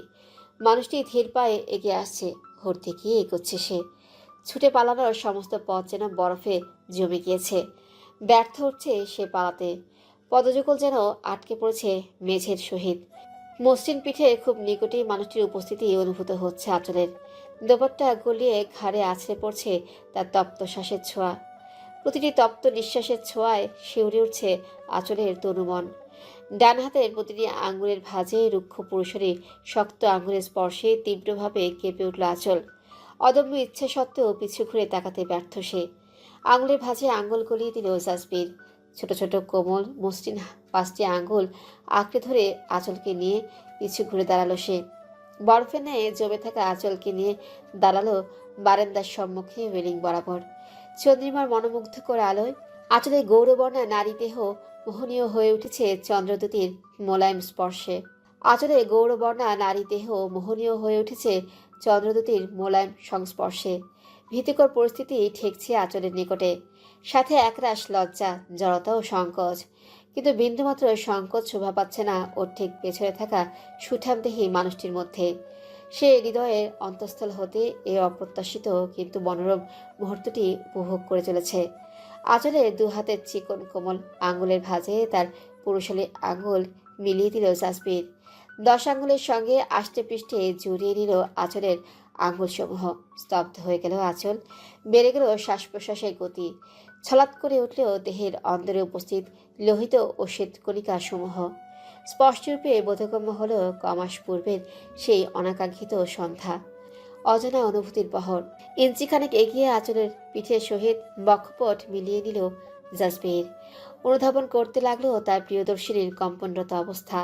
মানুষটি ধীর পায়ে এগিয়ে আসছে। হরতে গিয়ে এগোচ্ছে সে। ছুটে পালানোর সমস্ত পথ যেন বরফে জমে গিয়েছে। ব্যর্থ হচ্ছে সে পালাতে। পদযুগল যেন আটকে পড়েছে মেঝের সহিত। মসৃণ পিঠে খুব নিকটেই মানুষটির উপস্থিতি অনুভূত হচ্ছে আঁচলের। দোপাট্টা গলিয়ে ঘাড়ে আছড়ে পড়ছে তার তপ্ত শ্বাসের ছোঁয়া। প্রতিটি তপ্ত নিঃশ্বাসের ছোঁয়ায় শিউরে উঠছে আঁচলের তনুমন। ডান হাতের প্রতিটি আঙ্গুলের ভাঁজে রুক্ষ পুরুষেরই শক্ত আঙ্গুলের স্পর্শে তীব্রভাবে কেঁপে উঠল আঁচল। অদম্য ইচ্ছে সত্ত্বেও পিছু ঘুরে তাকাতে ব্যর্থ সে। আঙুলের ভাঁজে আঙ্গুল গলিয়ে দিল জাসবির। ছোট ছোট কোমল মসৃণ 5টি আঙ্গুল আঁকড়ে ধরে আঁচলকে নিয়ে পিছু ঘুরে দাঁড়ালো সে। বরফের ন্যায় জমে থাকা আঁচলকে নিয়ে দাঁড়ালো বারান্দার সম্মুখে রেলিং বরাবর। চন্দ্রিমার মনোমুগ্ধকর আলোয় আঁচলের গৌরবর্ণা নারী দেহ মোহনীয় হয়ে উঠেছে চন্দ্রদ্যুতির মোলায়েম স্পর্শে। আঁচলে গৌরবর্ণা নারী দেহ মোহনীয় হয়ে উঠেছে চন্দ্রদ্যুতির মোলায়েম সংস্পর্শে। ভীতিকর পরিস্থিতি ঠেকছে আঁচলের নিকটে। সাথে একরাশ লজ্জা, জড়তা ও সংকোচ। কিন্তু বিন্দুমাত্র সংকোচ শোভা পাচ্ছে না ওর ঠিক পেছনে থাকা সুঠামদেহী মানুষটির মধ্যে। সে হৃদয়ের অন্তঃস্থল হতে এই অপ্রত্যাশিত কিন্তু মনোরম মুহূর্তটি উপভোগ করে চলেছে। আঁচলের 2 হাতের চিকন কোমল আঙ্গুলের ভাঁজে তার পুরুষালী আঙ্গুল মিলিয়ে দিল জাসবির। 10 আঙ্গুলের সঙ্গে আষ্টে পৃষ্ঠে জড়িয়ে নিল আঁচলের আঙ্গুলসমূহ। স্তব্ধ হয়ে গেল আঁচল। বেড়ে গেল শ্বাস প্রশ্বাসের গতি। ছলাৎ করে উঠল দেহের অন্দরে উপস্থিত লোহিত ও শ্বেতকণিকা সমূহ। স্পষ্টরূপে বোধগম্য হল কমাস পূর্বের সেই অনাকাঙ্ক্ষিত সন্ধ্যা। অজানা অনুভূতির বহর। ইঞ্চিখানেক এগিয়ে আঁচলের পিঠের সহিত বক্ষপট মিলিয়ে নিল জাসবির। অনুধাবন করতে লাগলো তার প্রিয়দর্শিনীর কম্পনরত অবস্থা।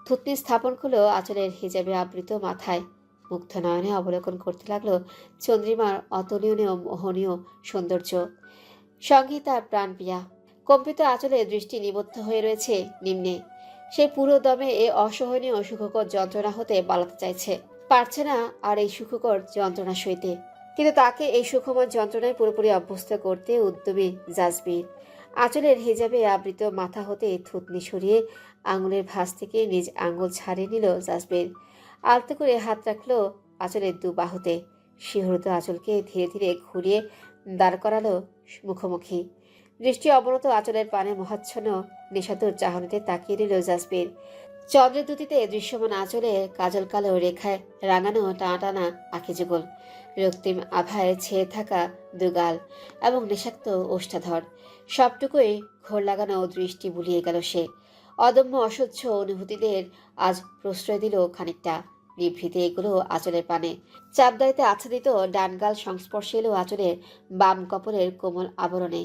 থুতনি স্থাপন করলো আঁচলের হিজাবে আবৃত মাথায়। মুগ্ধ নয়নে অবলোকন করতে লাগলো চন্দ্রিমার অতুলনীয় মোহনীয় সৌন্দর্য। সঙ্গে তার প্রাণ প্রিয়া। কম্পিত আঁচলে দৃষ্টি নিবদ্ধ হয়ে রয়েছে নিম্নে। সে পুরো দমে এ অসহনীয় সুখকর যন্ত্রণা হতে পালাতে চাইছে, পারছে না আর এই সুখকর যন্ত্রণা সইতে। কিন্তু তাকে এই সুখময় যন্ত্রণায় পুরোপুরি অভ্যস্ত করতে উদ্যমী জাসবির। আঁচলের হিজাবে আবৃত মাথা হতে থুতনি সরিয়ে আঙুলের ভাঁজ থেকে নিজ আঙুল ছাড়িয়ে নিল জাসবির। আলতো করে হাত রাখলো আঁচলের 2 বাহুতে। শিহরিত আঁচলকে ধীরে ধীরে ঘুরিয়ে দাঁড় করালো মুখোমুখি। দৃষ্টি অবনত আঁচলের পানে মহাচ্ছন্ন নেশাতুর চাহনিতে তাকিয়ে দিল জাসবির। চন্দ্রদ্যুতিতে দৃশ্যমান আঁচলে কাজল কালো রেখায় রাঙানো টানা আঁখি যুগল, রক্তিম আভায় ছেয়ে থাকা 2 গাল এবং নেশাক্ত ওষ্ঠাধর। সবটুকুই ঘোর লাগানো দৃষ্টি বুলিয়ে গেল সে। অদম্য অসহ্য অনুভূতিদের আজ প্রশ্রয় দিল খানিকটা। নিভৃতে এগুলো আঁচলের পানে। চাপদারিতে আচ্ছাদিত ডানগাল সংস্পর্শে এলো আঁচলের বাম কপলের কোমল আবরণে।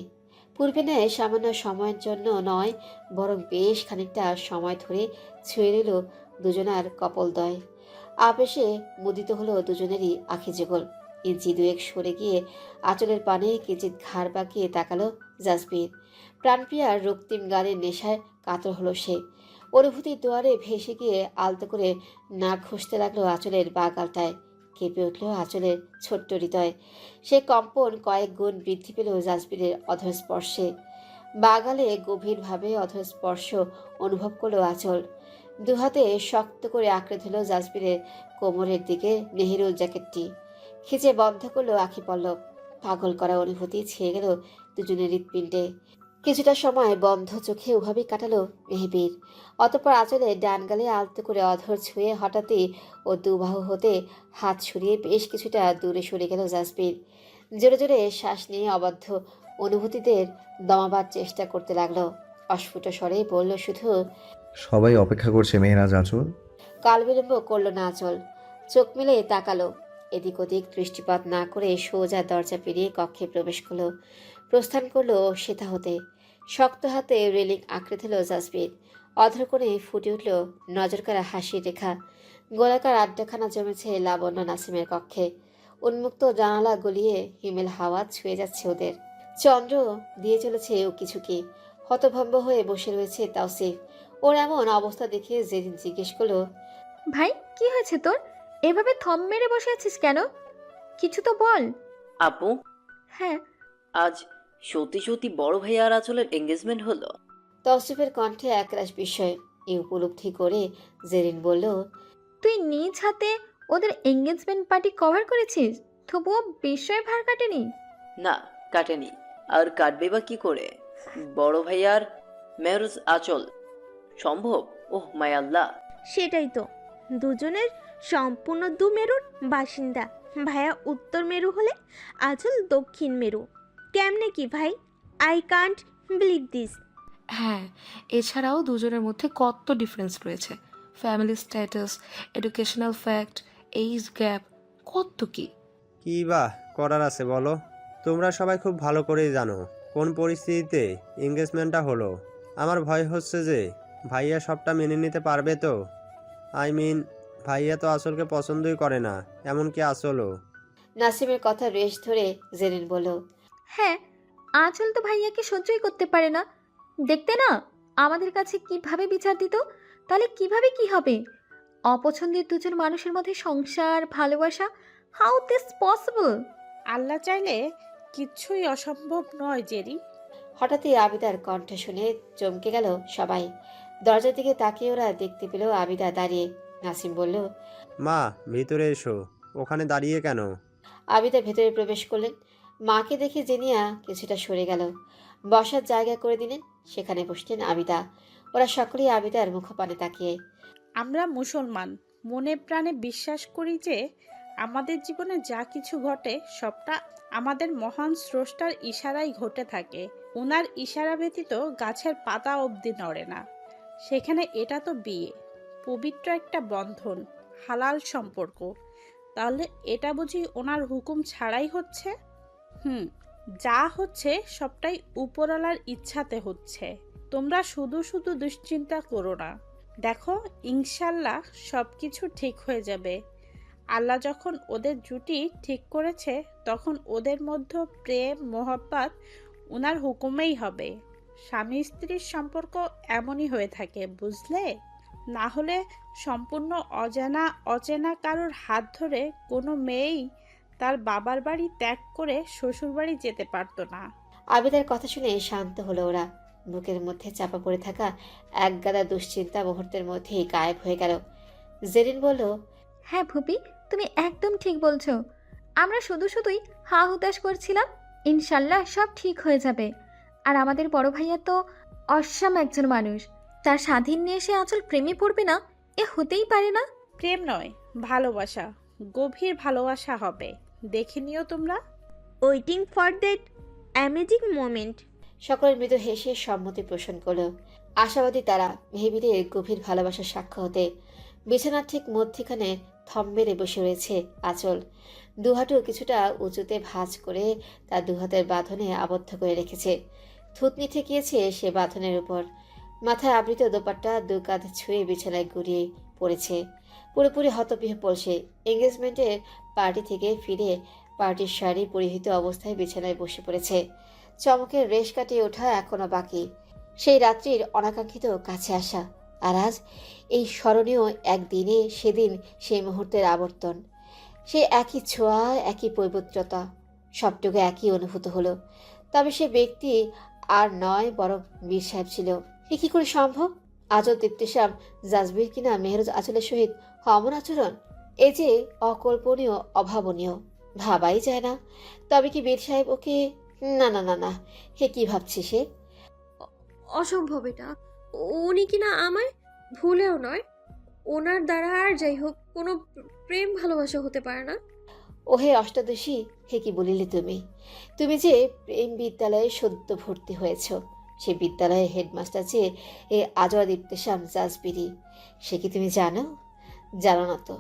পূর্বে নেয় সামান্য সময়ের জন্য নয়, বরং বেশ খানিকটা সময় ধরে ছুঁয়ে নিল দুজনার কপলদ্বয়। আবেশে মুদিত হলো দুজনেরই আখি যুগল। ইঞ্চি দুয়েক সরে গিয়ে আঁচলের পানে কিঞ্চিৎ ঘাড় বাঁকিয়ে তাকালো জাসবির। প্রাণপ্রিয়ার রক্তিম গানের নেশায় কাতর হলো সে। অনুভূতির দুয়ারে ভেসে গিয়ে আলতো করে নাক ঘষতে লাগলো আঁচলের বাগালটায়। কেঁপে উঠল আঁচলের ছোট্ট হৃদয়। সে কম্পন কয়েক গুণ বৃদ্ধি পেল জাসবিরের অধর স্পর্শে। বাগালে গভীরভাবে অধর স্পর্শ অনুভব করলো আঁচল। দুহাতে শক্ত করে আঁকড়ে ধরল জাসবিরের কোমরের দিকে নেহেরুল জ্যাকেটটি। খিচে বন্ধ করলো আখি পল্লব। পাগল করা অনুভূতি ছেয়ে গেল দুজনের হৃৎপিণ্ডে। কিছুটা সময় বন্ধ চোখে ওভাবেই কাটালো মেহবীর। অতঃপর আঁচলে ডান গালে আলতো করে অধর ছুঁয়ে হঠাৎই ও দুবাহু হতে হাত সরিয়ে বেশ কিছুটা দূরে সরে গেল জাসবির। জোরে জোরে শ্বাস নিয়ে অবাধ্য অনুভূতিদের দমাবার চেষ্টা করতে লাগলো। অস্ফুট স্বরে বলল শুধু, সবাই অপেক্ষা করছে মেহরাজ আঁচল। কাল বিলম্ব করলো না আঁচল। চোখ মেলে তাকালো। এদিক ওদিক দৃষ্টিপাত না করে সোজা দরজা পেরিয়ে কক্ষে প্রবেশ করলো। প্রস্থান করলো সেথা হতে। শক্ত হাতে রেলিং আঁকড়ে দিল জাসবির। অধর কোণে ফুটে উঠল নজরকাড়া হাসির রেখা। গোলাকার আড্ডাখানা জমেছে লাবণ্য নাসিমের কক্ষে। উন্মুক্ত জানালা গলিয়ে হিমেল হাওয়া ছুঁয়ে যাচ্ছে ওদের। চন্দ্র দিয়ে চলেছে উকিঝুঁকি। হতভম্ব হয়ে বসে রয়েছে তাওসিফ। ওর এমন অবস্থা দেখে জেরিন জিজ্ঞেস করলো, ভাই কি হয়েছে তোর? এভাবে থম মেরে বসে আছিস কেন? কিছু তো বল। আপু, হ্যাঁ, আজ সত্যি সত্যি বড় ভাই আর আঁচলের এঙ্গেজমেন্ট হলো? তাওসিফের কণ্ঠে একরাশ বিস্ময়। এই উপলব্ধি করে জেরিন বলল, তুই নিজ হাতে ওদের এঙ্গেজমেন্ট পার্টি কভার করেছিস, তবুও বিস্ময় ভার কাটেনি? না, কাটেনি। আর কাটবে বা কি করে? বড় ভাই আর মেরুজ আঁচল সম্ভব? ওহ মাই আল্লাহ! সেটাই তো, দুজনের সম্পূর্ণ দু মেরুর বাসিন্দা। ভাইয়া উত্তর মেরু হলে আঁচল দক্ষিণ মেরু। কেমনে কি ভাই? I can't believe this. হ্যাঁ, এছাড়াও দুজনের মধ্যে কত ডিফারেন্স রয়েছে। Family status, educational fact, age gap, কত কি। কি বা করার আছে বলো? তোমরা সবাই খুব ভালো করেই জানো কোন পরিস্থিতিতে এঙ্গেজমেন্টটা হলো। আমার ভয় হচ্ছে যে ভাইয়া সবটা মেনে নিতে পারবে তো। আই মিন, ভাইয়া তো আঁচলকে পছন্দই করে না, এমনকি আঁচলও। নাসিমের কথা রেশ ধরে জেরিন বলল, হ্যাঁ, আঁচল তো ভাইয়াকে সহ্যই করতে পারে না। দেখতে না আমাদের কাছে কিভাবে বিচার দিত, তাহলে কিভাবে কি হবে? অপছন্দের দুজন মানুষের মধ্যে সংসার, ভালোবাসা, হাউ দিস পসিবল? আল্লাহ চাইলে কিচ্ছুই অসম্ভব নয় জেরি। হঠাৎই আবিদার কণ্ঠ শুনে চমকে গেল সবাই। দরজার দিকে তাকিয়ে ওরা দেখতে পেল আবিদা দাঁড়িয়ে। নাসিম বলল, মা, ভিতরে এসো। ওখানে দাঁড়িয়ে কেন? আবিদা ভেতরে প্রবেশ করলেন। মাকে দেখে জেনিয়া কিছুটা সরে গেল। বসার জায়গা করে দিলেন। সেখানে বসলেন আবিদা। ওরা সকলেই আবিদার মুখপানে তাকিয়ে। আমরা মুসলমান, মনে প্রাণে বিশ্বাস করি যে আমাদের জীবনে যা কিছু ঘটে সবটা আমাদের মহান স্রষ্টার ইশারায় ঘটে থাকে। ওনার ইশারা ব্যতীত গাছের পাতা অবধি নড়ে না। সেখানে এটা তো বিয়ে, পবিত্র একটা বন্ধন, হালাল সম্পর্ক। তাহলে এটা বুঝি ওনার হুকুম ছাড়াই হচ্ছে? যা হচ্ছে সবটাই উপরওয়ালার ইচ্ছাতে হচ্ছে। তোমরা শুধু শুধু দুশ্চিন্তা করো না। দেখো, ইনশাল্লাহ সব কিছু ঠিক হয়ে যাবে। আল্লাহ যখন ওদের জুটি ঠিক করেছে, তখন ওদের মধ্যে প্রেম মহব্বত ওনার হুকুমেই হবে। স্বামী স্ত্রীর সম্পর্ক এমনই হয়ে থাকে, বুঝলে? না হলে সম্পূর্ণ অচেনা কারোর হাত ধরে কোনো মেয়েই তার বাবার বাড়ি ত্যাগ করে শ্বশুর বাড়ি যেতে পারতো না। আবিদার কথা শুনে শান্ত হলো ওরা। বুকের মধ্যে চাপা পড়ে থাকা এক গাদা দুশ্চিন্তা মুহূর্তের মধ্যেই গায়েব হয়ে গেল। জেরিন বলল, হ্যাঁ ভুপি, তুমি একদম ঠিক বলছো। আমরা শুধুই হা হুতাশ করছিলাম। ইনশাল্লাহ সব ঠিক হয়ে যাবে। আর আমাদের বড় ভাইয়া তো অসাম একজন মানুষ। তার স্বাধীন নিয়ে সে আঁচল প্রেমে পড়বে না, এ হতেই পারে না। প্রেম নয়, ভালোবাসা, গভীর ভালোবাসা হবে। দেখে নিও তোমরা। Waiting for that amazing moment. সকলের মৃদু হেসে সম্মতি পোষণ করল। আশাবাদী তারা মেহবিরের গভীর ভালোবাসার সাক্ষ্য হতে। বিছানার ঠিক মধ্যখানে থম মেরে বসে রয়েছে আঁচল। দুহাঁটু কিছুটা উঁচুতে ভাঁজ করে তার দুহাতের বাঁধনে আবদ্ধ করে রেখেছে। থুতনি ঠেকিয়েছে সে বাঁধনের উপর। মাথায় আবৃত দোপাট্টা দু কাঁধ ছুঁয়ে বিছানায় গড়িয়ে পড়েছে। পুরোপুরি হতবিহ্বল সে। এঙ্গেজমেন্টের পার্টি থেকে ফিরে পার্টির শাড়ি পরিহিত অবস্থায় বিছানায় বসে পড়েছে। চমকের রেশ কাটিয়ে ওঠা এখনো বাকি। সেই রাত্রির অনাকাঙ্ক্ষিত কাছে আসা, আর আজ এই স্মরণীয় একদিনে সেদিন সেই মুহূর্তের আবর্তন। সে একই ছোঁয়া, একই পবিত্রতা, সবটুকু একই অনুভূত হলো। তবে সে ব্যক্তি আর নয়, বরং বীর সাহেব ছিল। এ কি করে সম্ভব? আজও দীপ্তিসাম জাজবির কিনা মেহরুজ আঁচলের সহিত অমন আচরণ, এ যে অকল্পনীয়, অভাবনীয়, ভাবাই যায় না। তবে কি বীর সাহেব ওকে? না না না না, হে কি ভাবছে সে? অসম্ভব এটা। উনি কিনা আমায় ভুলেও নয়। ওনার দ্বারা আর যাই হোক কোনো প্রেম ভালোবাসা হতে পারে না। ওহে অষ্টাদশী, হে কি বলিলে তুমি? তুমি যে প্রেম বিদ্যালয়ে সদ্য ভর্তি হয়েছ, সে বিদ্যালয়ের হেডমাস্টার যে এ আজওয়া দীপ্তেশাম জাজবিরি, সে কি তুমি জানো? জানো না তো,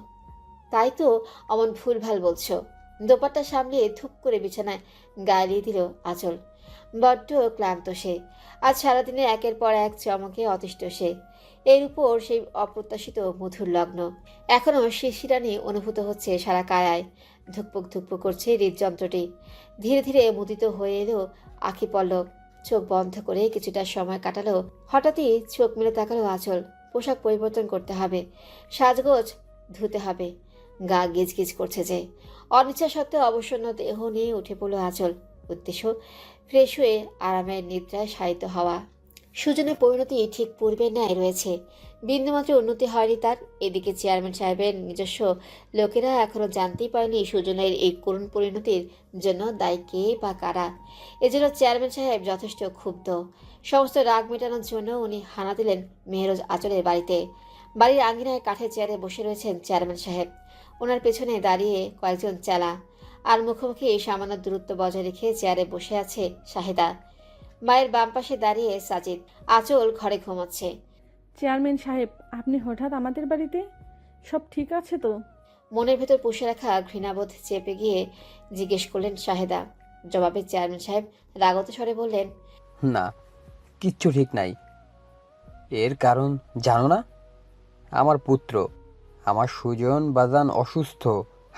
তাই তো অমন ভুলভাল বলছো। দোপাট্টা সামলে ধুপ করে বিছানায় গালিয়ে দিল আঁচল। বড্ড ক্লান্ত সে। আজ সারাদিনে একের পর এক চমকে অতিষ্ঠ সে। এর উপর সেই অপ্রত্যাশিত মধুর লগ্ন। এখনও শিশিরানি অনুভূত হচ্ছে সারা কায়ায়। ধুকপুক ধুকপুক করছে হৃদযন্ত্রটি। ধীরে ধীরে মুদিত হয়ে এলো আখি পল্লব। চোখ বন্ধ করে কিছুটা সময় কাটালো। হঠাৎই চোখ মেলে তাকালো আঁচল। পোশাক পরিবর্তন করতে হবে, সাজগোজ ধুতে হবে। গা গিজ গিজ করছে যে। অনিচ্ছা সত্ত্বেও অবসন্ন দেহ নিয়ে উঠে পড়ল আঁচল। উদ্দেশ্য ফ্রেশ হয়ে আরামের নিদ্রায় শায়িত হওয়া। সুজনের পরিণতি ঠিক পূর্বের ন্যায় রয়েছে। বিন্দুমাত্র উন্নতি হয়নি তার। এদিকে চেয়ারম্যান সাহেবের নিজস্ব লোকেরা এখনো জানতেই পারেনি সুজনের এই করুণ পরিণতির জন্য দায়ী কে বা কারা। এজন্য চেয়ারম্যান সাহেব যথেষ্ট ক্ষুব্ধ। সমস্ত রাগ মেটানোর জন্য উনি হানা দিলেন মেহরোজ আঁচলের বাড়িতে। বাড়ির আঙ্গিনায় কাঠের চেয়ারে বসে রয়েছেন চেয়ারম্যান সাহেব। ওনার পেছনে দাঁড়িয়ে কয়েকজন চেলা, আর মুখোমুখি সামান্য দূরত্ব বজায় রেখে চেয়ারে বসে আছে শাহেদা। মায়ের বাম পাশে দাঁড়িয়ে সাজিদ। আঁচল ঘরে ঘুমাচ্ছে। চেয়ারম্যান সাহেব, আপনি হঠাৎ আমাদের বাড়িতে? সব ঠিক আছে তো? মনের ভেতর পুষে রাখা ঘৃণাবোধ চেপে গিয়ে জিজ্ঞেস করলেন শাহেদা। জবাবে চেয়ারম্যান সাহেব রাগত স্বরে বললেন, না, কিচ্ছু ঠিক নাই। এর কারণ জানো না? আমার পুত্র, আমার সুজন বাজান অসুস্থ,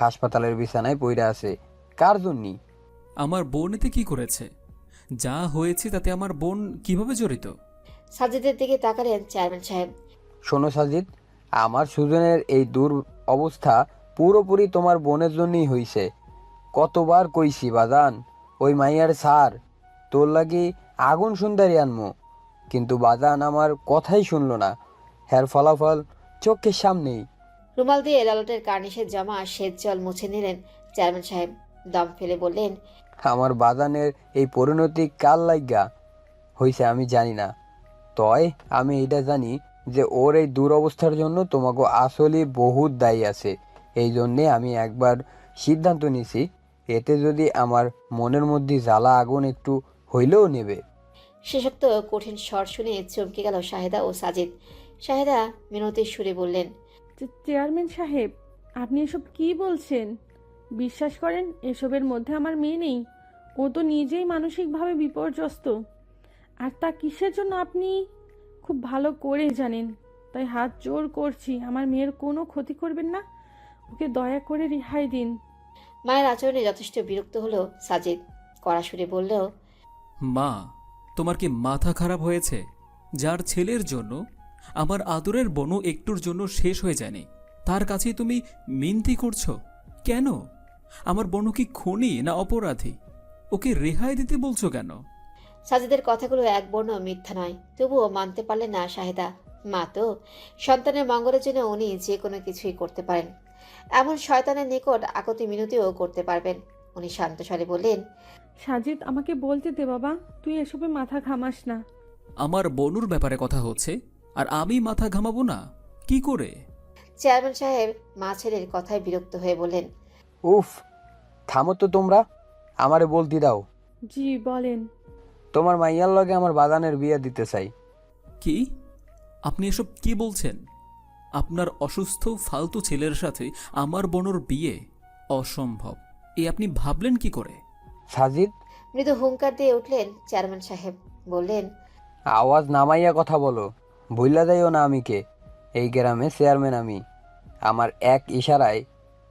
হাসপাতালের বিছানায় পড়ে আছে। কার জন্যই? আমার বোন এতে কি করেছে? যা হয়েছে তাতে আমার বোন কিভাবে জড়িত? সাজিদের দিকে তাকালেন চেয়ারম্যান সাহেব। শোনো সাজিদ, আমার সুজনের এই দূর অবস্থা পুরোপুরি তোমার বোনের জন্যই হইছে। কতবার কইছি বাজান, ওই মাইয়ার সার, তোর লাগি আগুন সুন্দরী আনমো, কিন্তু বাজান আমার কথাই শুনলো না। হ্যার ফলাফল চোখের সামনেই। রুমাল দিয়ে লালটের কার্নিশের জমা সেচ জল মুছে নিলেন চেয়ারম্যান সাহেব। দম ফেলে বললেন, আমার বাজানের এই পরিণতি কাল লাইগা হইছে আমি জানি না, তয় আমি এটা জানি যে ওর এই দুরবস্থার জন্য তোমাকে আসলে বহুত দায়ী আছে। এই জন্যে আমি একবার সিদ্ধান্ত নিছি, এতে যদি আমার মনের মধ্যে জ্বালা আগুন একটু হইলেও নেবে। শেষোক্ত কঠিন স্বর শুনে চমকে গেল শাহেদা ও সাজিদ। শাহেদা মিনতির সুরে বললেন, চেয়ারম্যান সাহেব, আপনি এসব কি বলছেন? বিশ্বাস করেন, এসবের মধ্যে আমার মেয়ে নেই। ও তো নিজেই মানসিকভাবে বিপর্যস্ত। আর তা কিসের জন্য আপনি খুব ভালো করে জানেন। তাই হাত জোর করছি, আমার মেয়ের কোনো ক্ষতি করবেন না। ওকে দয়া করে রেহাই দিন। মায়ের আচরণে যথেষ্ট বিরক্ত হলো সাজিদ। কড়া সুরে বলল, মা, তোমার কি মাথা খারাপ হয়েছে? যার ছেলের জন্য আমার আদরের বনু একটুর জন্য শেষ হয়ে যায়নি, তার কাছেই তুমি মিনতি করছো কেন? আমার বনু কি খুনি না অপরাধী? ওকে রেহাই দিতে বলছো কেন? সাজিদের কথাগুলো এক বর্ণ মিথ্যা নয়, তবুও মানতে পারলেন না শাহেদা। মা তো, সন্তানের মঙ্গলের জন্য উনি যে কোনো কিছুই করতে পারেন। এমন শয়তানের নিকট আকতি মিনতিও করতে পারবেন। উনি শান্ত স্বরে বললেন, সাজিদ, আমাকে বলতে দে বাবা, তুই এসবে মাথা ঘামাস না। আমার বনুর ব্যাপারে কথা হচ্ছে, আর আমি মাথা ঘামাবো না কি করে? চেয়ারম্যান সাহেব মা ছেলের কথায় বিরক্ত হয়ে বললেন, উফ, থামো তো তোমরা, আমারে বলতে দাও। জি বলেন। তোমার মাইয়ার লগে আমার বাগানের বিয়ে দিতে চাই। কি? আপনি এসব কি বলছেন? আপনার অসুস্থ ফালতু ছেলের সাথে আমার বোনের বিয়ে অসম্ভব। এ আপনি ভাবলেন কি করে? সাজিদ, মৃদু হুঙ্কার দিয়ে উঠলেন চেয়ারম্যান সাহেব। বললেন, আওয়াজ নামাইয়া কথা বলো। ভুইলা যাইও না আমি কে। এই গ্রামে চেয়ারম্যান আমি। আমার এক ইশারায়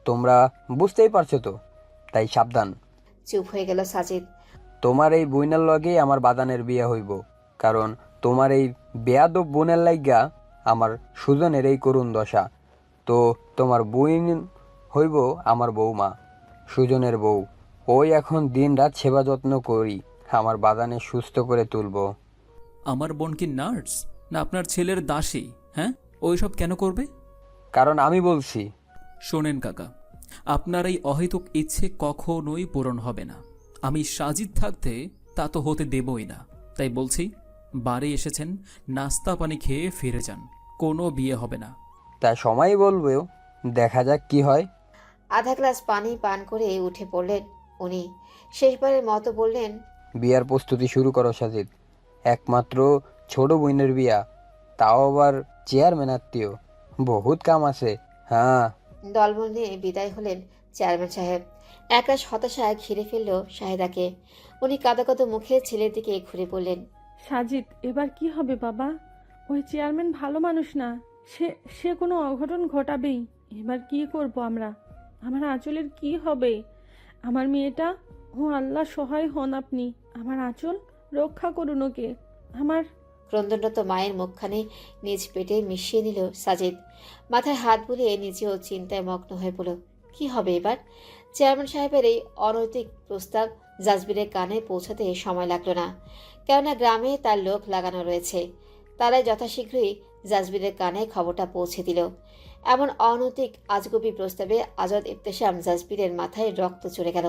তোমরা বুঝতেই পারছো তো, তাই সাবধান। চুপ হয়ে গেল সাজিদ। তোমার এই বইনের লগেই আমার বাদানের বিয়ে হইব, কারণ তোমার এই বেয়াদব বোনের লাইগা আমার সুজনের এই করুণ দশা। তো তোমার বইন হইব আমার বৌমা, সুজনের বউ। ওই এখন দিন রাত সেবা যত্ন করি আমার বাদানে সুস্থ করে তুলবো। আমার বোন কি নার্স না আপনার ছেলের দাসী? হ্যাঁ, ওইসব কেন করবে? কারণ আমি বলছি। শোনেন কাকা, আপনার এই অহেতুক ইচ্ছে কখনোই পূরণ হবে না। আমি সাজিদ থাকতে তা তো হতে দেবই না। তাই বলছি, বাড়ি এসেছেন, নাস্তা পানি খেয়ে ফিরে যান। কোনো বিয়ে হবে না। তা সময় বলবো, দেখা যাক কি হয়। আধা গ্লাস পানি পান করে উঠে পড়লেন উনি। শেষবারের মতো বললেন, বিয়ার প্রস্তুতি শুরু করো সাজিদ। একমাত্র ছোট বোনের বিয়া, তাও আবার চেয়ারম্যান আত্মীয়। বহুত কাম আছে। হ্যাঁ। দলবল নিয়ে বিদায় হলেন চেয়ারম্যান সাহেব। একরাশ হতাশায় ঘিরে ফেলল শাহেদাকে। উনি কাঁদো কাঁদো মুখে ছেলের দিকে ঘুরে বললেন, সাজিদ, এবার কি হবে বাবা? ওই চেয়ারম্যান ভালো মানুষ না। সে সে কোনো অঘটন ঘটাবেই। এবার কি করব আমরা? আমার আঁচলের কি হবে? আমার মেয়েটা, ও আল্লাহ, সহায় হন আপনি। আমার আঁচল রক্ষা করুন ওকে। আমার ক্রন্দনরত মায়ের মুখখানি নিজ পেটে মিশিয়ে নিল সাজিদ। মাথায় হাত বুলিয়ে নিজেও চিন্তায় মগ্ন হয়ে পড়ল। কি হবে এবার? চেয়ারম্যান সাহেবের এই অনৈতিক প্রস্তাব জাজবিরের কানে পৌঁছাতে সময় লাগলো না, কেননা গ্রামে তার লোক লাগানো রয়েছে। তারাই যথাশীঘ্রই জাজবিরের কানে খবরটা পৌঁছে দিল। এমন অনৈতিক আজগুবি প্রস্তাবে আজাদ ইবতেসাম জাজবিরের মাথায় রক্ত চড়ে গেল।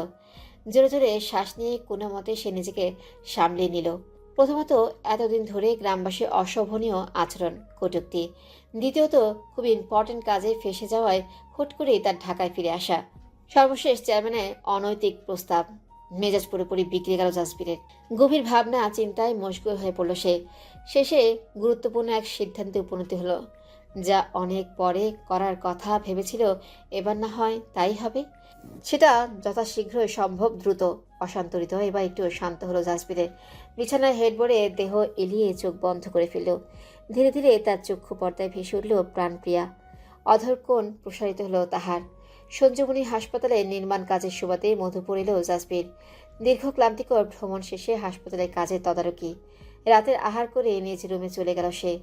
জোরে জোরে শ্বাস নিয়ে কোনো মতে সে নিজেকে সামলিয়ে নিল। প্রথমত, এতদিন ধরে গ্রামবাসীর অশোভনীয় আচরণ কটূক্তি। দ্বিতীয়ত, খুব ইম্পর্টেন্ট কাজে ফেসে যাওয়ায় হুট করেই তার ঢাকায় ফিরে আসা। সর্বশেষ চেয়ারম্যানের অনৈতিক প্রস্তাব। মেজাজ পুরোপুরি বিগড়ে গেল জাসবিরের। গভীর ভাবনা চিন্তায় মশগুল হয়ে পড়ল সে। শেষে গুরুত্বপূর্ণ এক সিদ্ধান্তে উপনীত হলো। যা অনেক পরে করার কথা ভেবেছিল, এবার না হয় তাই হবে। সেটা যথাশীঘ্রই সম্ভব। দ্রুত অশান্তরিত এবার একটু শান্ত হলো জাসবিরের। বিছানায় হেডবোর্ডে দেহ এলিয়ে চোখ বন্ধ করে ফেলল। ধীরে ধীরে তার চক্ষু পর্দায় ভেসে উঠল প্রাণপ্রিয়া। অধর কোণ প্রসারিত হলো তাহার। সঞ্জীবনী হাসপাতালে নির্মাণ কাজের সুবাদে মধুপুর এলো জাসবির। দীর্ঘ ক্লান্তিকর ভ্রমণ শেষে হাসপাতালের কাজের তদারকি। রাতের আহার করে নিজ রুমে চলে গেল সে।